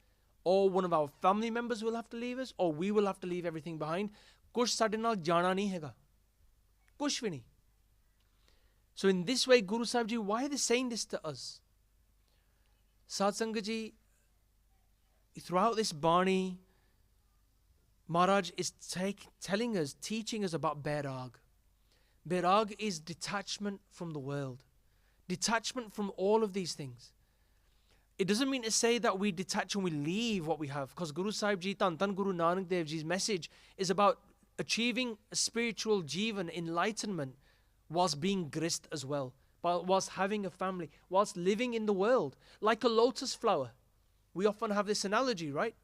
or one of our family members will have to leave us, or we will have to leave everything behind. Kush sade naal jana nahi hega. Kush vi nahi. So in this way, Guru Sahib Ji, why are they saying this to us? Satsang Ji, throughout this Bani, Maharaj is telling us, teaching us about Bairag. Bairag is detachment from the world. Detachment from all of these things. It doesn't mean to say that we detach and we leave what we have, because Guru Sahib Ji, Tan Guru Nanak Dev Ji's message is about achieving a spiritual jivan, enlightenment, whilst being grist as well, whilst having a family, whilst living in the world, like a lotus flower. We often have this analogy, right?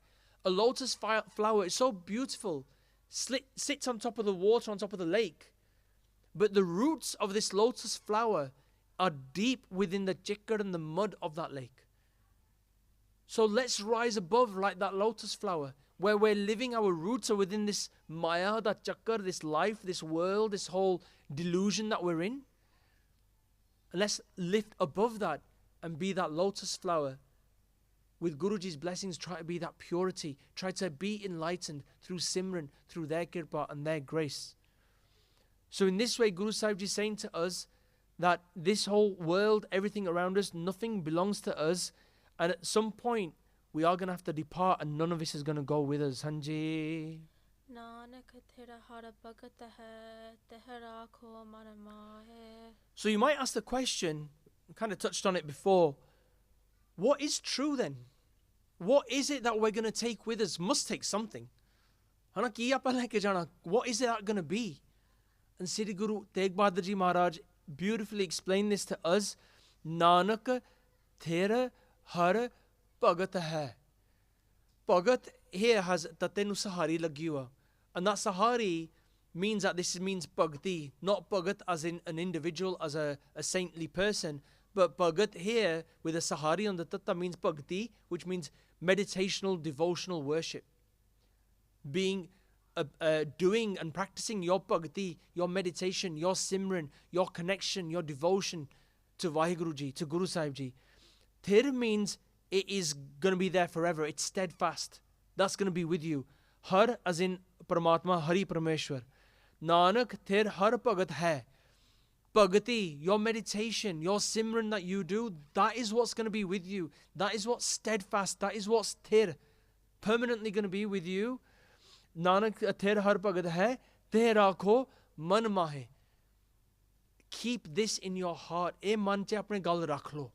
A lotus flower is so beautiful, sits on top of the water, on top of the lake, but the roots of this lotus flower are deep within the chikkad and the mud of that lake. So let's rise above like that lotus flower, where we're living, our roots are within this maya, that chakkar, this life, this world, this whole delusion that we're in. And let's lift above that and be that lotus flower. With Guruji's blessings, try to be that purity. Try to be enlightened through Simran, through their kirpa and their grace. So in this way, Guru Sahib Ji is saying to us that this whole world, everything around us, nothing belongs to us. And at some point, we are going to have to depart, and none of this is going to go with us. Hanji. So you might ask the question, I kind of touched on it before, what is true then? What is it that we're going to take with us? Must take something. What is that going to be? And Sri Guru Tegh Bahadur Ji Maharaj beautifully explained this to us. Nanak Thera Har Bhagat hai. Bhagat here has Tatenu Sahari Lagiwa. And that Sahari means that this means Bhakti, not Bhagat as in an individual, as a saintly person, but Bhagat here with a Sahari on the Tatta means Bhakti, which means meditational, devotional worship. Doing and practicing your Bhakti, your meditation, your Simran, your connection, your devotion to Vaheguru Ji, to Guru Sahib Ji. Thir means it is going to be there forever. It's steadfast. That's going to be with you. Har as in Paramatma, Hari Parameshwar. Nanak Thir Har Bhagat hai. Bhagati, your meditation, your Simran that you do, that is what's going to be with you. That is what's steadfast. That is what's thir, permanently going to be with you. Nanak Thir Har Bhagat hai. Thir Rakho Man Mahe. Keep this in your heart. E man che apne gal rakh lo.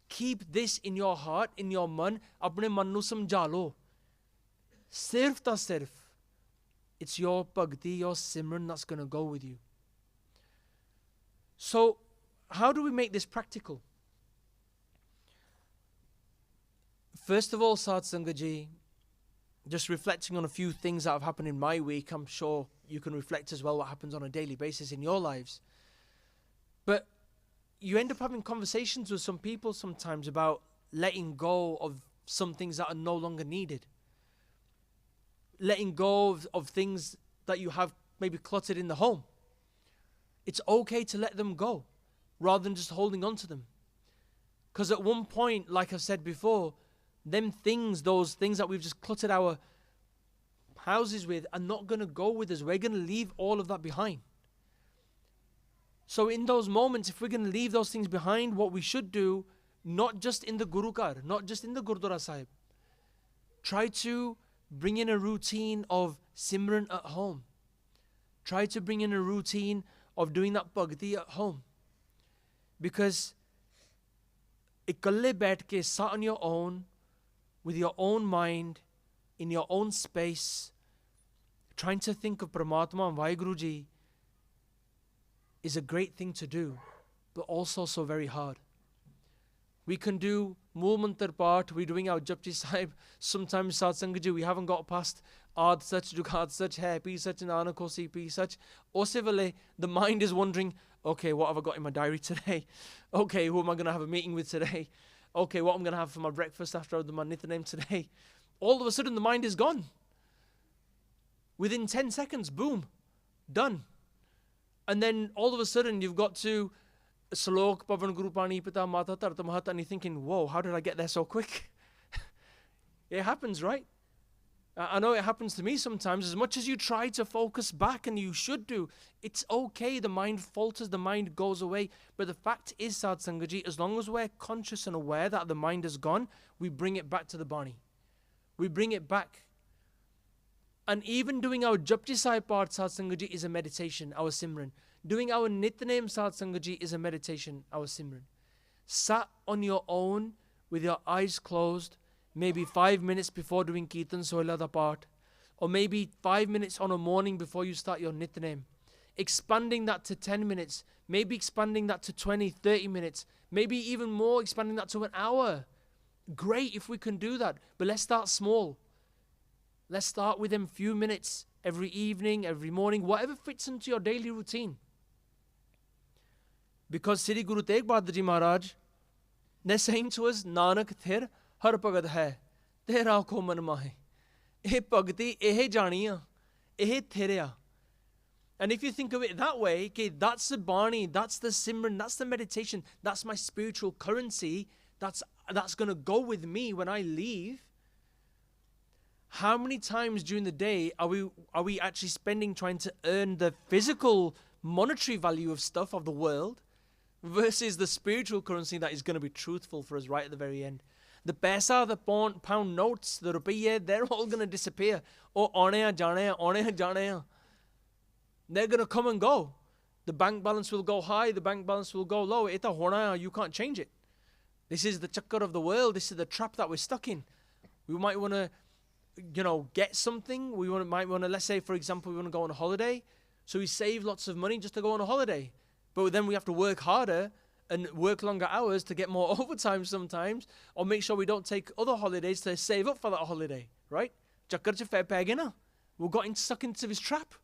Keep this in your heart, in your man, apne man nu samjha lo. Sirf ta sirf. It's your bhakti, your Simran that's going to go with you. So, how do we make this practical? First of all, Sat Sangat Ji, just reflecting on a few things that have happened in my week. I'm sure you can reflect as well what happens on a daily basis in your lives. But you end up having conversations with some people sometimes about letting go of some things that are no longer needed. Letting go of things that you have maybe cluttered in the home. It's okay to let them go rather than just holding on to them. Because at one point, like I've said before, those things that we've just cluttered our houses with are not going to go with us. We're going to leave all of that behind. So in those moments, if we're going to leave those things behind, what we should do, not just in the Gurukar, not just in the Gurdwara Sahib, try to bring in a routine of Simran at home. Try to bring in a routine of doing that bhakti at home. Because ikalle baith ke sat on your own, with your own mind, in your own space, trying to think of Paramatma and Vaheguru Ji is a great thing to do, but also so very hard. We can do Mool Mantar Part, we're doing our Japji Sahib, sometimes Sat Sangat Ji, we haven't got past Aad Sach, Jugad Sach, Hai, Pi Sach, Nanak Hosi, Pi Sach. Ose vele, the mind is wondering, okay, what have I got in my diary today? Okay, who am I going to have a meeting with today? Okay, what I'm going to have for my breakfast after I've done my Nithanem today? All of a sudden, the mind is gone. Within 10 seconds, boom, done. And then all of a sudden, you've got to Salok, Pavan Guru Pani Pita Mata Tarta Mahata, and you're thinking, whoa, how did I get there so quick? It happens, right? I know it happens to me sometimes. As much as you try to focus back, and you should do, it's okay. The mind falters, the mind goes away. But the fact is, Sad Sangat Ji, as long as we're conscious and aware that the mind is gone, we bring it back to the Bani. We bring it back. And even doing our Japji Sahib part, Sat Sangat Ji, is a meditation, our Simran. Doing our Nitnem, Sat Sangat Ji, is a meditation, our Simran. Sat on your own with your eyes closed, maybe 5 minutes before doing Kirtan Soilada part, or maybe 5 minutes on a morning before you start your Nitnem. Expanding that to 10 minutes, maybe expanding that to 20, 30 minutes, maybe even more, expanding that to an hour. Great if we can do that, but let's start small. Let's start with them few minutes every evening, every morning, whatever fits into your daily routine. Because Sri Guru Tegh Bahadur Ji Maharaj, they're saying to us, Nanak thir har bhagat hai, tera ko man mahe. Eh bhagati eh janiya, eh thirya. And if you think of it that way, okay, that's the Bani, that's the Simran, that's the meditation, that's my spiritual currency, that's going to go with me when I leave. How many times during the day are we actually spending trying to earn the physical monetary value of stuff of the world versus the spiritual currency that is going to be truthful for us right at the very end? The paisa, the pound notes, the rupiye, they're all going to disappear. Oh, aane jane. They're going to come and go. The bank balance will go high, the bank balance will go low. Ita hona, you can't change it. This is the chakkar of the world. This is the trap that we're stuck in. We might want to, get something. Might want to, let's say, for example, we want to go on a holiday. So we save lots of money just to go on a holiday. But then we have to work harder and work longer hours to get more overtime sometimes, or make sure we don't take other holidays to save up for that holiday, right? Chakkar che fair pegina. We got stuck into this trap.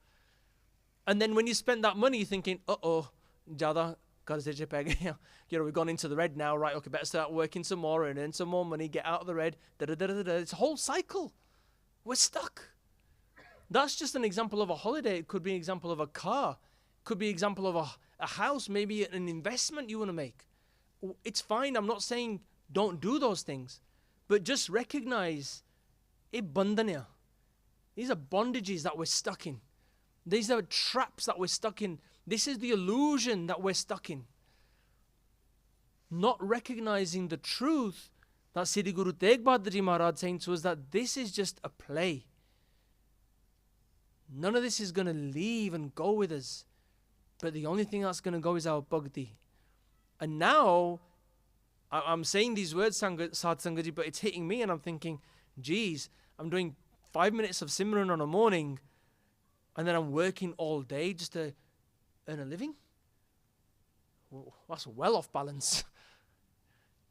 And then when you spend that money, you're thinking, jada karze che peg gaya. We've gone into the red now, right? Okay, better start working some more and earn some more money, get out of the red. It's a whole cycle. We're stuck. That's just an example of a holiday. It could be an example of a car. It could be an example of a house, maybe an investment you want to make. It's fine. I'm not saying don't do those things. But just recognize, these are bondages that we're stuck in. These are traps that we're stuck in. This is the illusion that we're stuck in. Not recognizing the truth that Sri Guru Tegh Bahadur Ji Maharaj saying to us that this is just a play. None of this is going to leave and go with us. But the only thing that's going to go is our bhakti. And now, I'm saying these words, Sad Sangat Ji, but it's hitting me and I'm thinking, geez, I'm doing 5 minutes of Simran on a morning and then I'm working all day just to earn a living? Well, that's well off balance.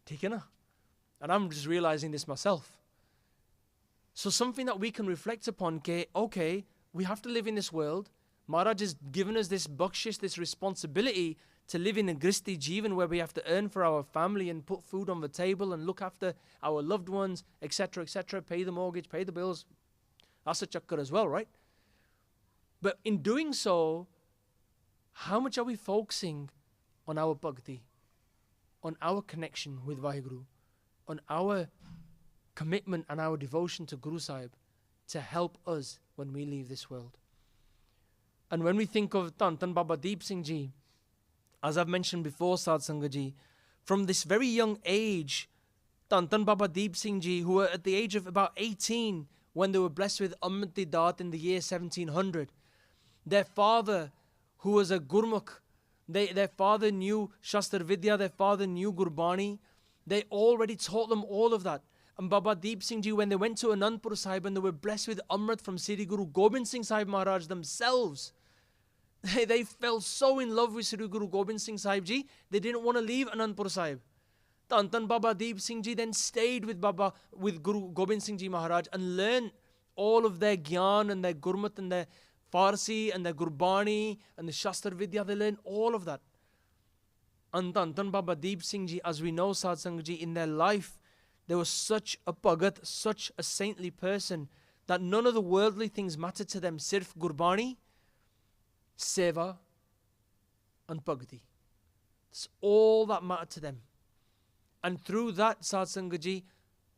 And I'm just realizing this myself. So something that we can reflect upon, okay, we have to live in this world. Maharaj has given us this bakshish, this responsibility to live in a gristi jeevan where we have to earn for our family and put food on the table and look after our loved ones, etc., pay the mortgage, pay the bills. That's a chakkar as well, right? But in doing so, how much are we focusing on our bhakti, on our connection with Vaheguru, on our commitment and our devotion to Guru Sahib to help us when we leave this world? And when we think of Tan Baba Deep Singh Ji, as I've mentioned before, Sad Sangat Ji, from this very young age, Tan Baba Deep Singh Ji, who were at the age of about 18 when they were blessed with Amrit Didat in the year 1700, their father, who was a Gurmukh, their father knew Shastra Vidya, their father knew Gurbani. They already taught them all of that. And Baba Deep Singh Ji, when they went to Anandpur Sahib and they were blessed with Amrit from Sri Guru Gobind Singh Sahib Maharaj themselves, they fell so in love with Sri Guru Gobind Singh Sahib Ji, they didn't want to leave Anandpur Sahib. Tan Baba Deep Singh Ji then stayed with Guru Gobind Singh Ji Maharaj and learned all of their Gyan and their Gurmat and their Farsi and their Gurbani and the Shastra Vidya. They learned all of that. And Tan Baba Deep Singh Ji, as we know, Sad Sangat Ji, in their life, they were such a bhagat, such a saintly person that none of the worldly things mattered to them. Sirf Gurbani, Seva and Bhakti. It's all that mattered to them. And through that, Sad Sangat Ji,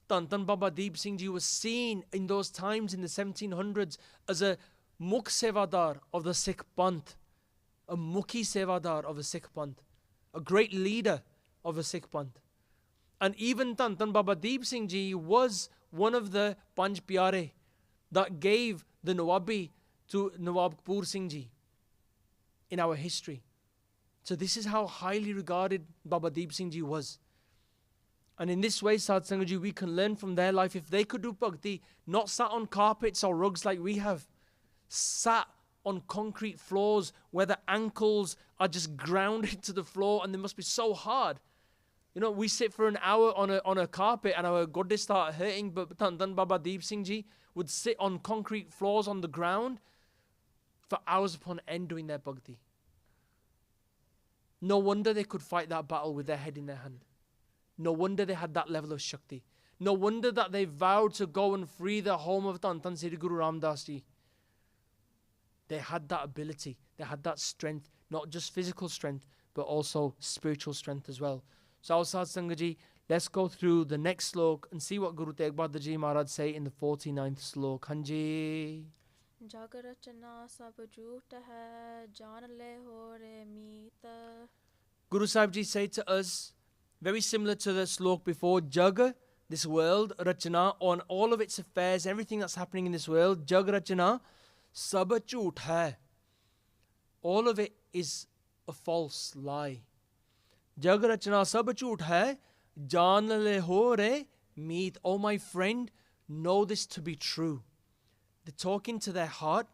Tan Baba Deep Singh Ji was seen in those times in the 1700s as a Mukh Sevadar of the Sikh Panth, a Mukhi Sevadar of the Sikh Panth, a great leader of the Sikh Panth. And even Tan Baba Deep Singh Ji was one of the Panch Pyare that gave the Nawabi to Nawab Kapoor Singh Ji in our history. So this is how highly regarded Baba Deep Singh Ji was. And in this way, Sad Sangat Ji, we can learn from their life. If they could do bhakti, not sat on carpets or rugs like we have, sat on concrete floors where the ankles are just grounded to the floor and they must be so hard. You know, we sit for an hour on a carpet and our goddes start hurting, but Tan Baba Deep Singh Ji would sit on concrete floors on the ground for hours upon end doing their bhakti. No wonder they could fight that battle with their head in their hand. No wonder they had that level of Shakti. No wonder that they vowed to go and free the home of Tan Sri Guru Ramdas Ji. They had that ability. They had that strength, not just physical strength, but also spiritual strength as well. So, Sad Sangat Ji, let's go through the next slok and see what Guru Tegh Bahadur Ji Maharaj say in the 49th slok. Hanji. जग रचना सब झूठ है जान ले हो रे मीत. Guru Sahib Ji said to us, very similar to the slok before, Jag, this world, Rachana, on all of its affairs, everything that's happening in this world, Jag Rachana, sab jhoot hai. All of it is a false lie. Jag Rachana sab jhoot hai, jaan le ho re meet. Oh my friend, know this to be true. They're talking to their heart.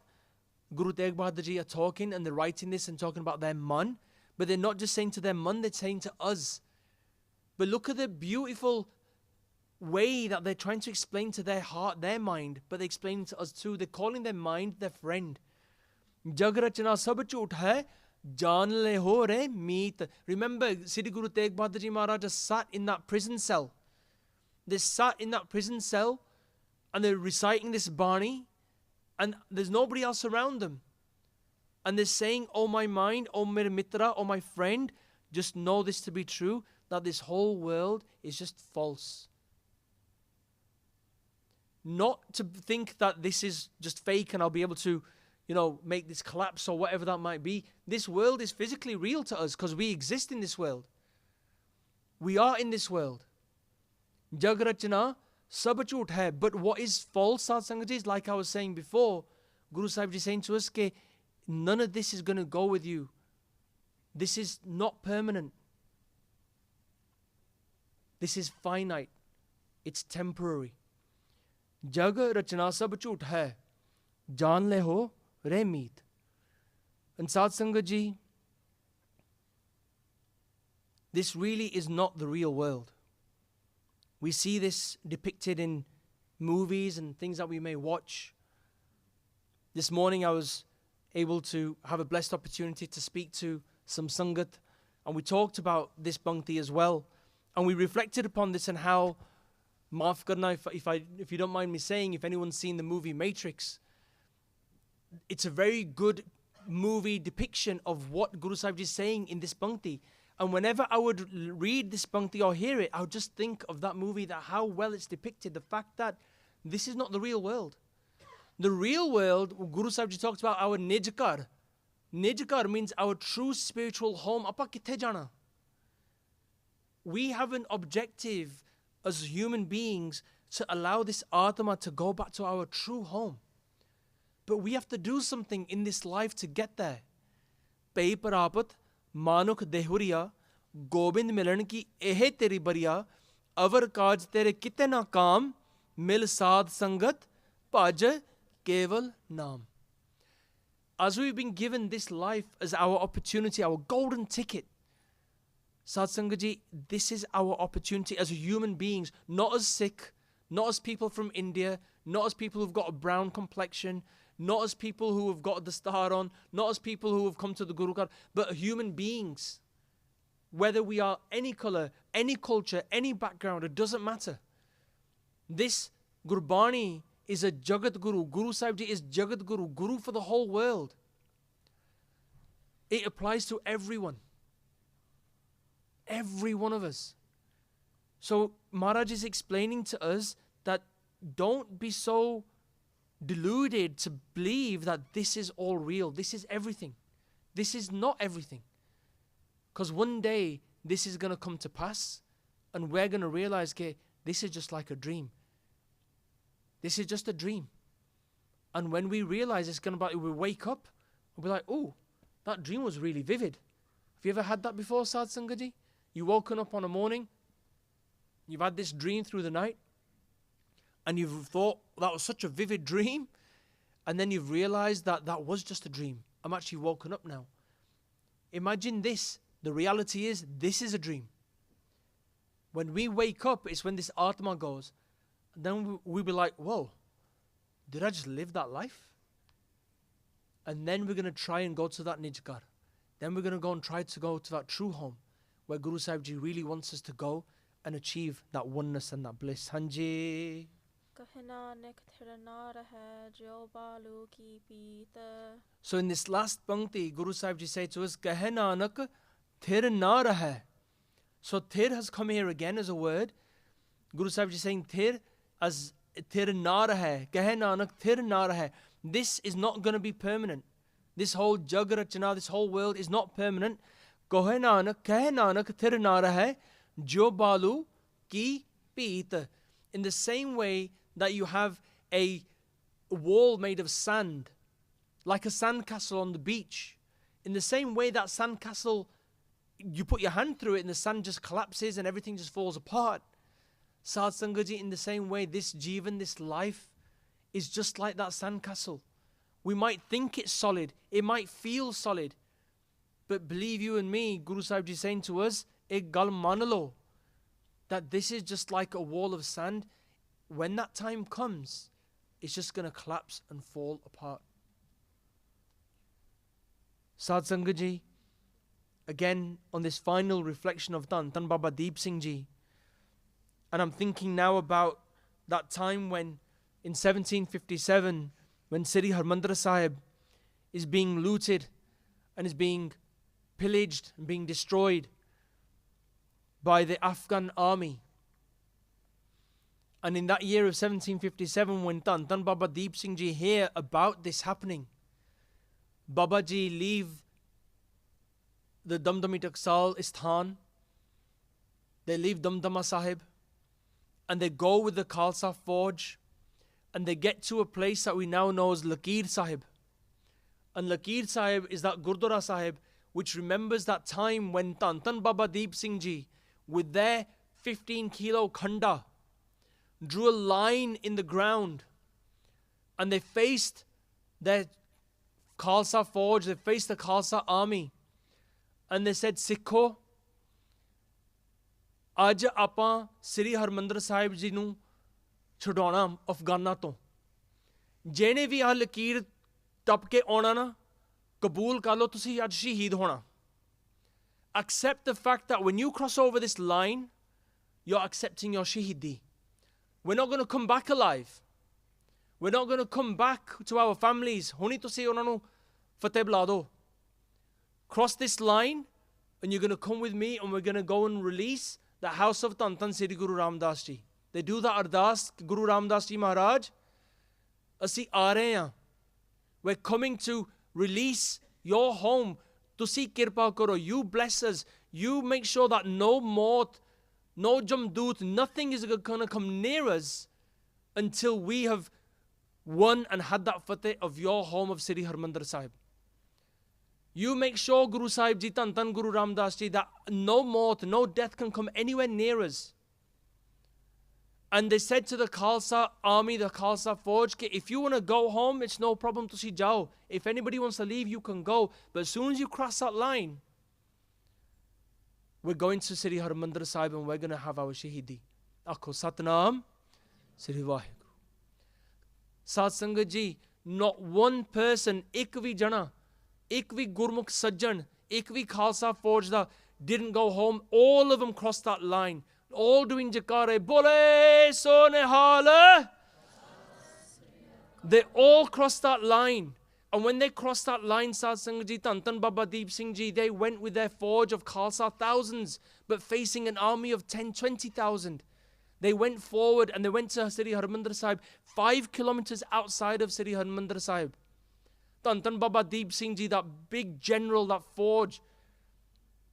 Guru Tegh Bahadur Ji are talking and they're writing this and talking about their man. But they're not just saying to their man, they're saying to us. But look at the beautiful way that they're trying to explain to their heart, their mind, but they're explaining to us too. They're calling their mind their friend. Jag rachana sab jhoot hai, jaan le ho re meet. Remember, Siddhi Guru Tegh Bahadur Ji Maharaj sat in that prison cell. They sat in that prison cell and they're reciting this Bani and there's nobody else around them. And they're saying, oh my mind, oh mere mitra, oh my friend, just know this to be true, that this whole world is just false. Not to think that this is just fake and I'll be able to, make this collapse or whatever that might be. This world is physically real to us because we exist in this world. We are in this world. Jag rachana sab jhoot hai. But what is false, Sad Sangat Ji, is like I was saying before, Guru Sahib Ji saying to us, ke, none of this is going to go with you. This is not permanent. This is finite. It's temporary. Jag rachana sab jhoot hai, jaan le ho re meet. And Sad Sangat Ji, this really is not the real world. We see this depicted in movies and things that we may watch. This morning I was able to have a blessed opportunity to speak to some Sangat, and we talked about this bhakti as well. And we reflected upon this and how, maaf karna if you don't mind me saying, if anyone's seen the movie Matrix, it's a very good movie depiction of what Guru Sahib Ji is saying in this bhakti. And whenever I would read this bhakti or hear it, I would just think of that movie, that how well it's depicted, the fact that this is not the real world. The real world, Guru Sahib Ji talks about our nijkar. Nijkar means our true spiritual home. Apa kithe jana? We have an objective as human beings to allow this Atma to go back to our true home. But we have to do something in this life to get there. Pei parapat, manuk dehuriya, gobind milan ki ehe teri bariya, avar kaaj tere kite na kaam, mil saad sangat, bhaj keval naam. As we've been given this life as our opportunity, our golden ticket, Sad Sangat Ji, this is our opportunity as human beings, not as Sikh, not as people from India, not as people who've got a brown complexion, not as people who have got the star on, not as people who have come to the Guru Card, but human beings. Whether we are any color, any culture, any background, it doesn't matter. This Gurbani is a Jagat Guru. Guru Sahib Ji is Jagat Guru, Guru for the whole world. It applies to everyone. Every one of us. So Maharaj is explaining to us that don't be so deluded to believe that this is all real. This is everything. This is not everything. Because one day this is going to come to pass and we're going to realize that this is just like a dream. This is just a dream. And when we realize it's going to be, we wake up, we'll be like, oh, that dream was really vivid. Have you ever had that before, Sad Sangaji? You woken up on a morning, you've had this dream through the night, and you've thought that was such a vivid dream, and then you've realized that that was just a dream. I'm actually woken up now. Imagine this. The reality is, this is a dream. When we wake up, it's when this Atma goes. And then we'll be like, whoa, did I just live that life? And then we're going to try and go to that Nijgar. Then we're going to go and try to go to that true home, where Guru Sahib Ji really wants us to go and achieve that oneness and that bliss. Hanji. So in this last pankti, Guru Sahib Ji said to us, Kahe Nanak, thir na rahe. So thir has come here again as a word. Guru Sahib Ji saying thir as thir na rahe. Kahe Nanak, thir na rahe. This is not going to be permanent. This whole jag rachana, this whole world is not permanent. Kahe Nanak, thir na rahe. Jo balu ki peet. In the same way that you have a wall made of sand, like a sandcastle on the beach. In the same way that sandcastle, you put your hand through it and the sand just collapses and everything just falls apart. Sad Sangaji, in the same way, this Jivan, this life, is just like that sandcastle. We might think it's solid, it might feel solid, but believe you and me, Guru Sahib Ji is saying to us, ek gal manalo, that this is just like a wall of sand. When that time comes, it's just going to collapse and fall apart. Sad Sangaji, again on this final reflection of Tan Baba Deep Singh Ji, and I'm thinking now about that time when in 1757, when Sri Harmandir Sahib is being looted and is being pillaged and being destroyed by the Afghan army. And in that year of 1757, when Tan Baba Deep Singh Ji hear about this happening, Baba Ji leave the Damdami Taksal Isthan, they leave Damdama Sahib, and they go with the Khalsa Forge, and they get to a place that we now know as Lakir Sahib. And Lakir Sahib is that Gurdwara Sahib which remembers that time when Tan Baba Deep Singh Ji, with their 15 kilo khanda, drew a line in the ground, and they faced their Khalsa Forge, they faced the Khalsa army, and they said, Sikho, ਅੱਜ ਆਪਾਂ ਸ੍ਰੀ ਹਰਮੰਦਰ ਸਾਹਿਬ ਜੀ ਨੂੰ ਛੁਡਾਉਣਾ ਅਫਗਾਨਾਂ ਤੋਂ। ਜਿਹਨੇ ਵੀ ਆਹ ਲਕੀਰ ਟੱਪ ਕੇ ਆਉਣਾ ਨਾ, ਕਬੂਲ ਕਰ ਲਓ ਤੁਸੀਂ ਅੱਜ ਸ਼ਹੀਦ ਹੋਣਾ। Accept the fact that when you cross over this line, you're accepting your shahidi. We're not going to come back alive. We're not going to come back to our families. ਹੁਣੀ ਤੁਸੀਂ ਉਹਨਾਂ ਨੂੰ ਫਤਿਹ ਬੁਲਾ ਦਿਓ। Cross this line and you're going to come with me and we're going to go and release the house of Tan Sri Guru Ramdas Ji. They do the ardas, Guru Ramdas Ji Maharaj. Asi aa rahe hain. We're coming to release your home. Tusi kirpa karo. You bless us. You make sure that no maut, no jamdoot, nothing is going to come near us until we have won and had that fateh of your home of Sri Harmandir Sahib. You make sure, Guru Sahib Ji, Tan Guru Ramdas Ji, that no maut, no death can come anywhere near us. And they said to the Khalsa army, the Khalsa Forge, if you want to go home, it's no problem to see jao. If anybody wants to leave, you can go. But as soon as you cross that line, we're going to Sri Harmandir Sahib and we're going to have our Shahidi. Akho Satnam, Sri Vaheguru. Sat Sangat Ji, not one person, ik vi jana, ik vi Gurmukh Sajjan, ik vi Khalsa Forge da didn't go home. All of them crossed that line. All doing Jakare, Bole Sonehale. They all crossed that line. And when they crossed that line, Sad Sangat Ji, Tan Baba Deep Singh Ji, they went with their forge of Khalsa, thousands, but facing an army of 10, 20,000. They went forward and they went to Sri Harmandir Sahib, 5 kilometers outside of Sri Harmandir Sahib. Tan Baba Deep Singh Ji, that big general, that forge,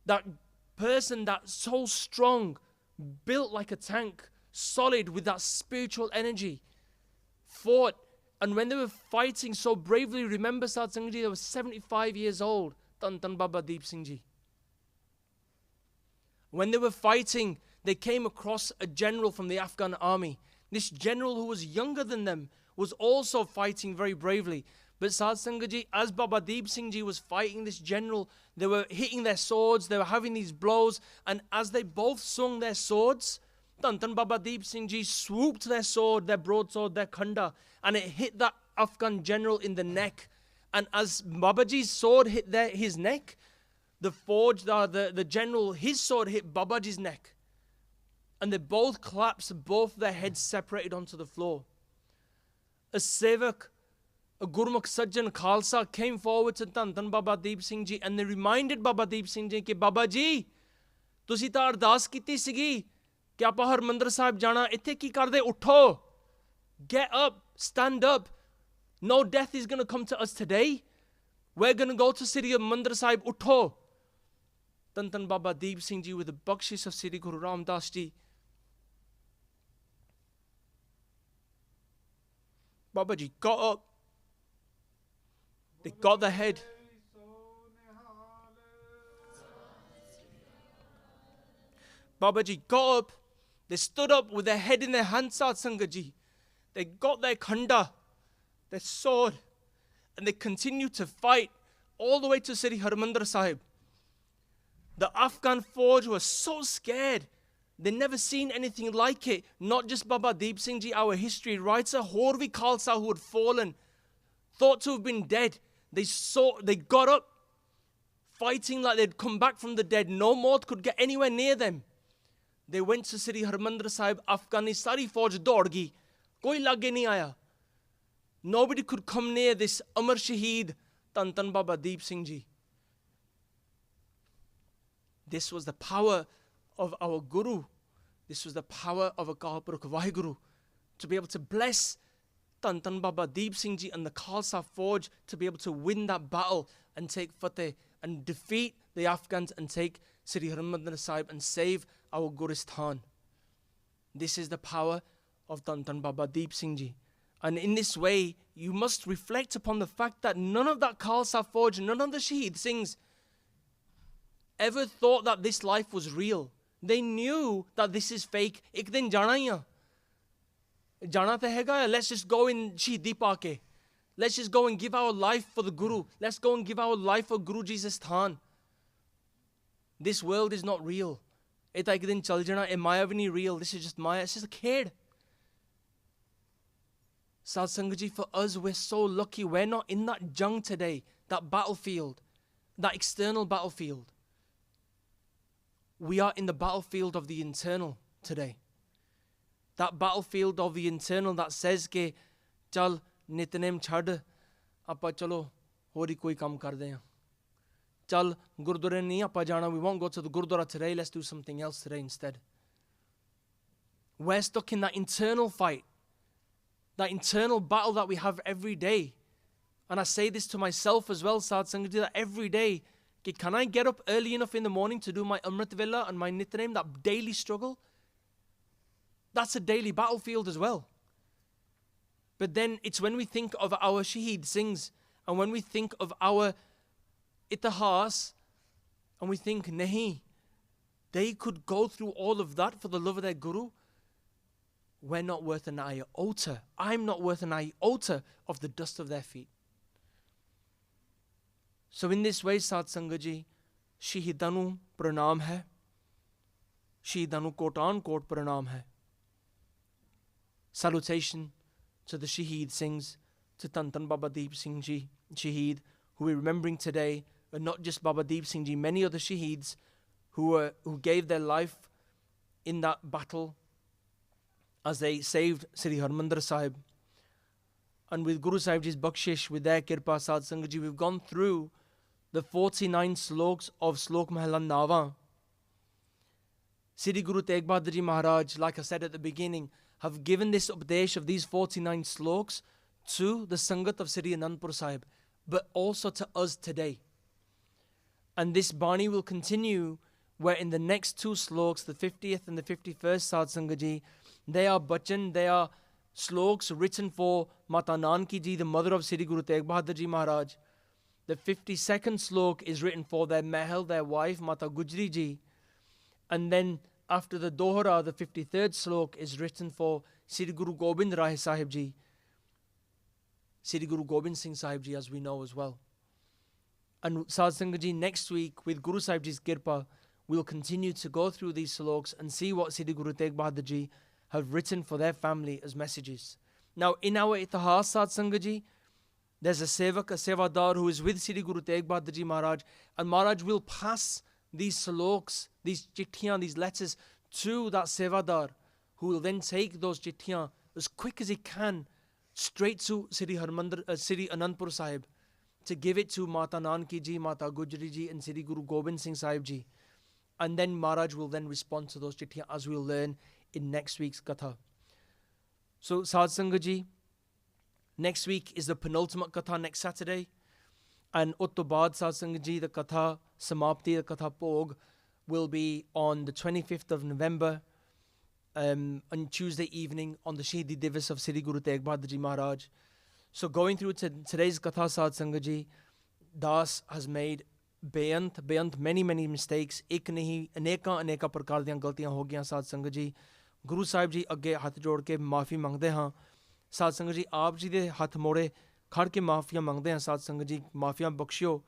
that person that's so strong, built like a tank, solid with that spiritual energy, fought And when they were fighting so bravely, remember Sad Sangat Ji, they were 75 years old. Tan Tan Baba Deep Singh Ji. When they were fighting, they came across a general from the Afghan army. This general, who was younger than them, was also fighting very bravely. But Sad Sangat Ji, as Baba Deep Singh Ji was fighting this general, they were hitting their swords, they were having these blows, and as they both swung their swords, Tan Tan Baba Deep Singh Ji swooped their sword, their broadsword, their khanda, and it hit that Afghan general in the neck. And as Babaji's sword hit his neck, the general, his sword hit Babaji's neck. And they both collapsed, both their heads separated onto the floor. A sevak, a Gurmukh Sajjan Khalsa came forward to Tan Tan Baba Deep Singh Ji, and they reminded Baba Deep Singh Ji कि Baba Ji, तुसी तां अरदास कीती सीगी कि आपां हरमंदर साहिब जाना, इत्थे की करदे, उठो, get up, stand up. No death is going to come to us today. We're going to go to Sri Harmandir Sahib, utho. Tan Tan Baba Deep Singh Ji, with the bakshish of Sri Guru Ram Das Ji, Baba Ji got up. They got the head. Baba Ji got up. They stood up with their head in their hands, Sad Sangat Ji. They got their khanda, their sword, and they continued to fight all the way to Sri Harmandir Sahib. The Afghan force was so scared. They never seen anything like it. Not just Baba Deep Singh Ji, our history writer, Horvi Khalsa, who had fallen, thought to have been dead. They got up, fighting like they'd come back from the dead. No Maut could get anywhere near them. They went to Sri Harmandir Sahib. Afghani sari fauj daud gayi. Koi lage nahi aaya. Nobody could come near this Amar Shaheed, Tan Tan Baba Deep Singh Ji. This was the power of our Guru. This was the power of Akal Purkh Vaheguru, to be able to bless Tan Tan Baba Deep Singh Ji and the Khalsa Forge, to be able to win that battle and take Fateh and defeat the Afghans and take Sri Harmandir Sahib and save our Guristan. This is the power of Tan Tan Baba Deep Singh Ji. And in this way, you must reflect upon the fact that none of that Khalsa Forge, none of the Shaheed Singhs ever thought that this life was real. They knew that this is fake. Ek din jana hi hai. Jana ta hega, let's just go in Shaheedi Paake. Let's just go and give our life for the Guru. Let's go and give our life for Guru Ji's Sthan. This world is not real. Eta ek din chal jana, e maya bhi nahi real. This is just maya. It's just a kid. Sad Sangat Ji, for us, we're so lucky. We're not in that jung today, that battlefield, that external battlefield. We are in the battlefield of the internal today. That battlefield of the internal that says ke chal nitnem chhad, apa chalo hori koi kam kar de. Chal gurdwara nahi apa jana, we won't go to the gurdwara today, let's do something else today instead. We're stuck in that internal fight, that internal battle that we have every day. And I say this to myself as well, Sad Sangat Ji, that every day, can I get up early enough in the morning to do my Amrit Vela and my Nitnem, that daily struggle? That's a daily battlefield as well. But then it's when we think of our Shaheed Singhs and when we think of our Itihas and we think, nahi, they could go through all of that for the love of their Guru. We're not worth an iota. I'm not worth an iota of the dust of their feet. So in this way, Sad Sangat Ji, Shaheedanu pranam hai. Shaheedanu kotan kot pranam hai. Salutation to the Shaheed Singhs, to Tan Tan Baba Deep Singh Ji, Shaheed, who we're remembering today, and not just Baba Deep Singh Ji, many other Shaheeds who gave their life in that battle as they saved Sri Harmandir Sahib. And with Guru Sahib Ji's bakshish, with their kirpa, Sad Sangat Ji, we've gone through the 49 sloks of Salok Mahalla Nava. Sri Guru Tegh Bahadur Ji Maharaj, like I said at the beginning, have given this updesh of these 49 sloks to the Sangat of Sri Anandpur Sahib, but also to us today. And this Bani will continue, where in the next two sloks, the 50th and the 51st, Sad Sangat Ji, they are bachan, they are sloks written for Mata Nanki Ji, the mother of Sri Guru Tegh Bahadur Ji Maharaj. The 52nd slok is written for their mahal, their wife, Mata Gujri Ji. And then after the Dohra, the 53rd slok is written for Sri Guru Gobind Rai Sahib Ji, Sri Guru Gobind Singh Sahib Ji, as we know as well. And Sad Sangat Ji, next week with Guru Sahib Ji's Kirpa, we'll continue to go through these sloks and see what Sri Guru Tegh Bahadur Ji have written for their family as messages. Now, in our Itihas, Sad Sangat Ji, there's a sevak, a sevadar who is with Sri Guru Tegh Bahadur Ji Maharaj, and Maharaj will pass these saloks, these chittiyan, these letters to that sevadar, who will then take those chittiyan as quick as he can straight to Sri Anandpur Sahib to give it to Mata Nanki Ji, Mata Gujri Ji and Sri Guru Gobind Singh Sahib Ji. And then Maharaj will then respond to those chittiyan, as we'll learn in next week's Katha. So Sad Sangat Ji, next week is the penultimate Katha next Saturday. And Uttobad Sad Sangat Ji, the Katha Samapti, the Katha Pog, will be on the 25th of November, on Tuesday evening, on the Shahidi Divas of Sri Guru Tegh Bahadur Ji Maharaj. So going through today's Katha, Sad Sangat Ji, Das has made Beyant many mistakes. Ek nahi, aneka prakar diyan galtiyan ho giyan, Sad Sangat Ji. Guru Sahib Ji agge hath jod ke maafi mangde haan. Sad Sangat Ji, aap ji de hath mode ਖੜ ਕੇ ਮਾਫੀਆਂ ਮੰਗਦੇ ਹਾਂ। ਸਾਧ ਸੰਗਤ ਜੀ, ਮਾਫੀਆਂ ਬਖਸ਼ਿਓ।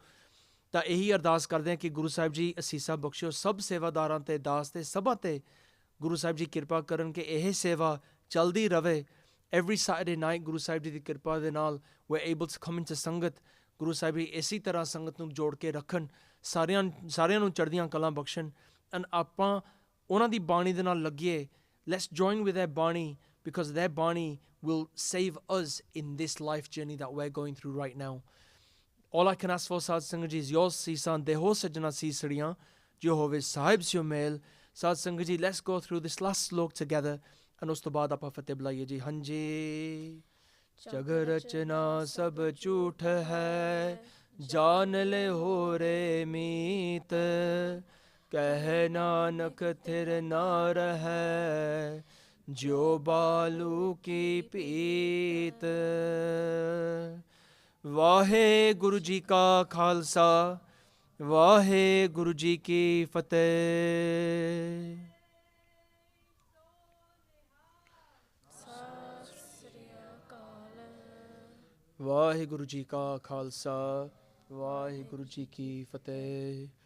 ਤਾਂ ਇਹੀ ਅਰਦਾਸ ਕਰਦੇ ਹਾਂ ਕਿ ਗੁਰੂ ਸਾਹਿਬ ਜੀ ਅਸੀਸਾਂ ਬਖਸ਼ਿਓ ਸਭ ਸੇਵਾਦਾਰਾਂ ਤੇ, ਦਾਸ ਤੇ, ਸਭਾ ਤੇ। ਗੁਰੂ ਸਾਹਿਬ ਜੀ ਕਿਰਪਾ ਕਰਨ ਕਿ ਇਹ ਸੇਵਾ ਚੱਲਦੀ ਰਵੇ। Every Saturday night Guru Sahib ji ਦੀ ਕਿਰਪਾ ਦੇ ਨਾਲ we're able to come into ਸੰਗਤ। ਗੁਰੂ ਸਾਹਿਬ ਜੀ ਇਸੇ ਤਰ੍ਹਾਂ ਸੰਗਤ ਨੂੰ ਜੋੜ ਕੇ ਰੱਖਣ, ਸਾਰਿਆਂ ਨੂੰ ਚੜ੍ਹਦੀਆਂ ਕਲਾਂ ਬਖਸ਼ਣ। ਐਂਡ ਆਪਾਂ ਉਹਨਾਂ ਦੀ ਬਾਣੀ ਦੇ ਨਾਲ ਲੱਗੀਏ। ਲੈਟਸ ਜੁਆਇਨ ਵਿਦ their ਬਾਣੀ, because their ਬਾਣੀ will save us in this life journey that we're going through right now. All I can ask for, Sad Sangat Ji, is your seesan deho sajna seesariyan jo hove sahib syo mel. Sad Sangat Ji, let's go through this last slok together, and us to baad aapa fateh bulaiye ji. Hanji jag rachna sab jhoot hai, jaan le ho re meet, keh nanak thir na rahe, जो बालू की पीत। वाहेगुरु जी का खालसा, वाहेगुरु जी की फतेह। वाहेगुरु जी का खालसा, वाहेगुरु जी की फतेह।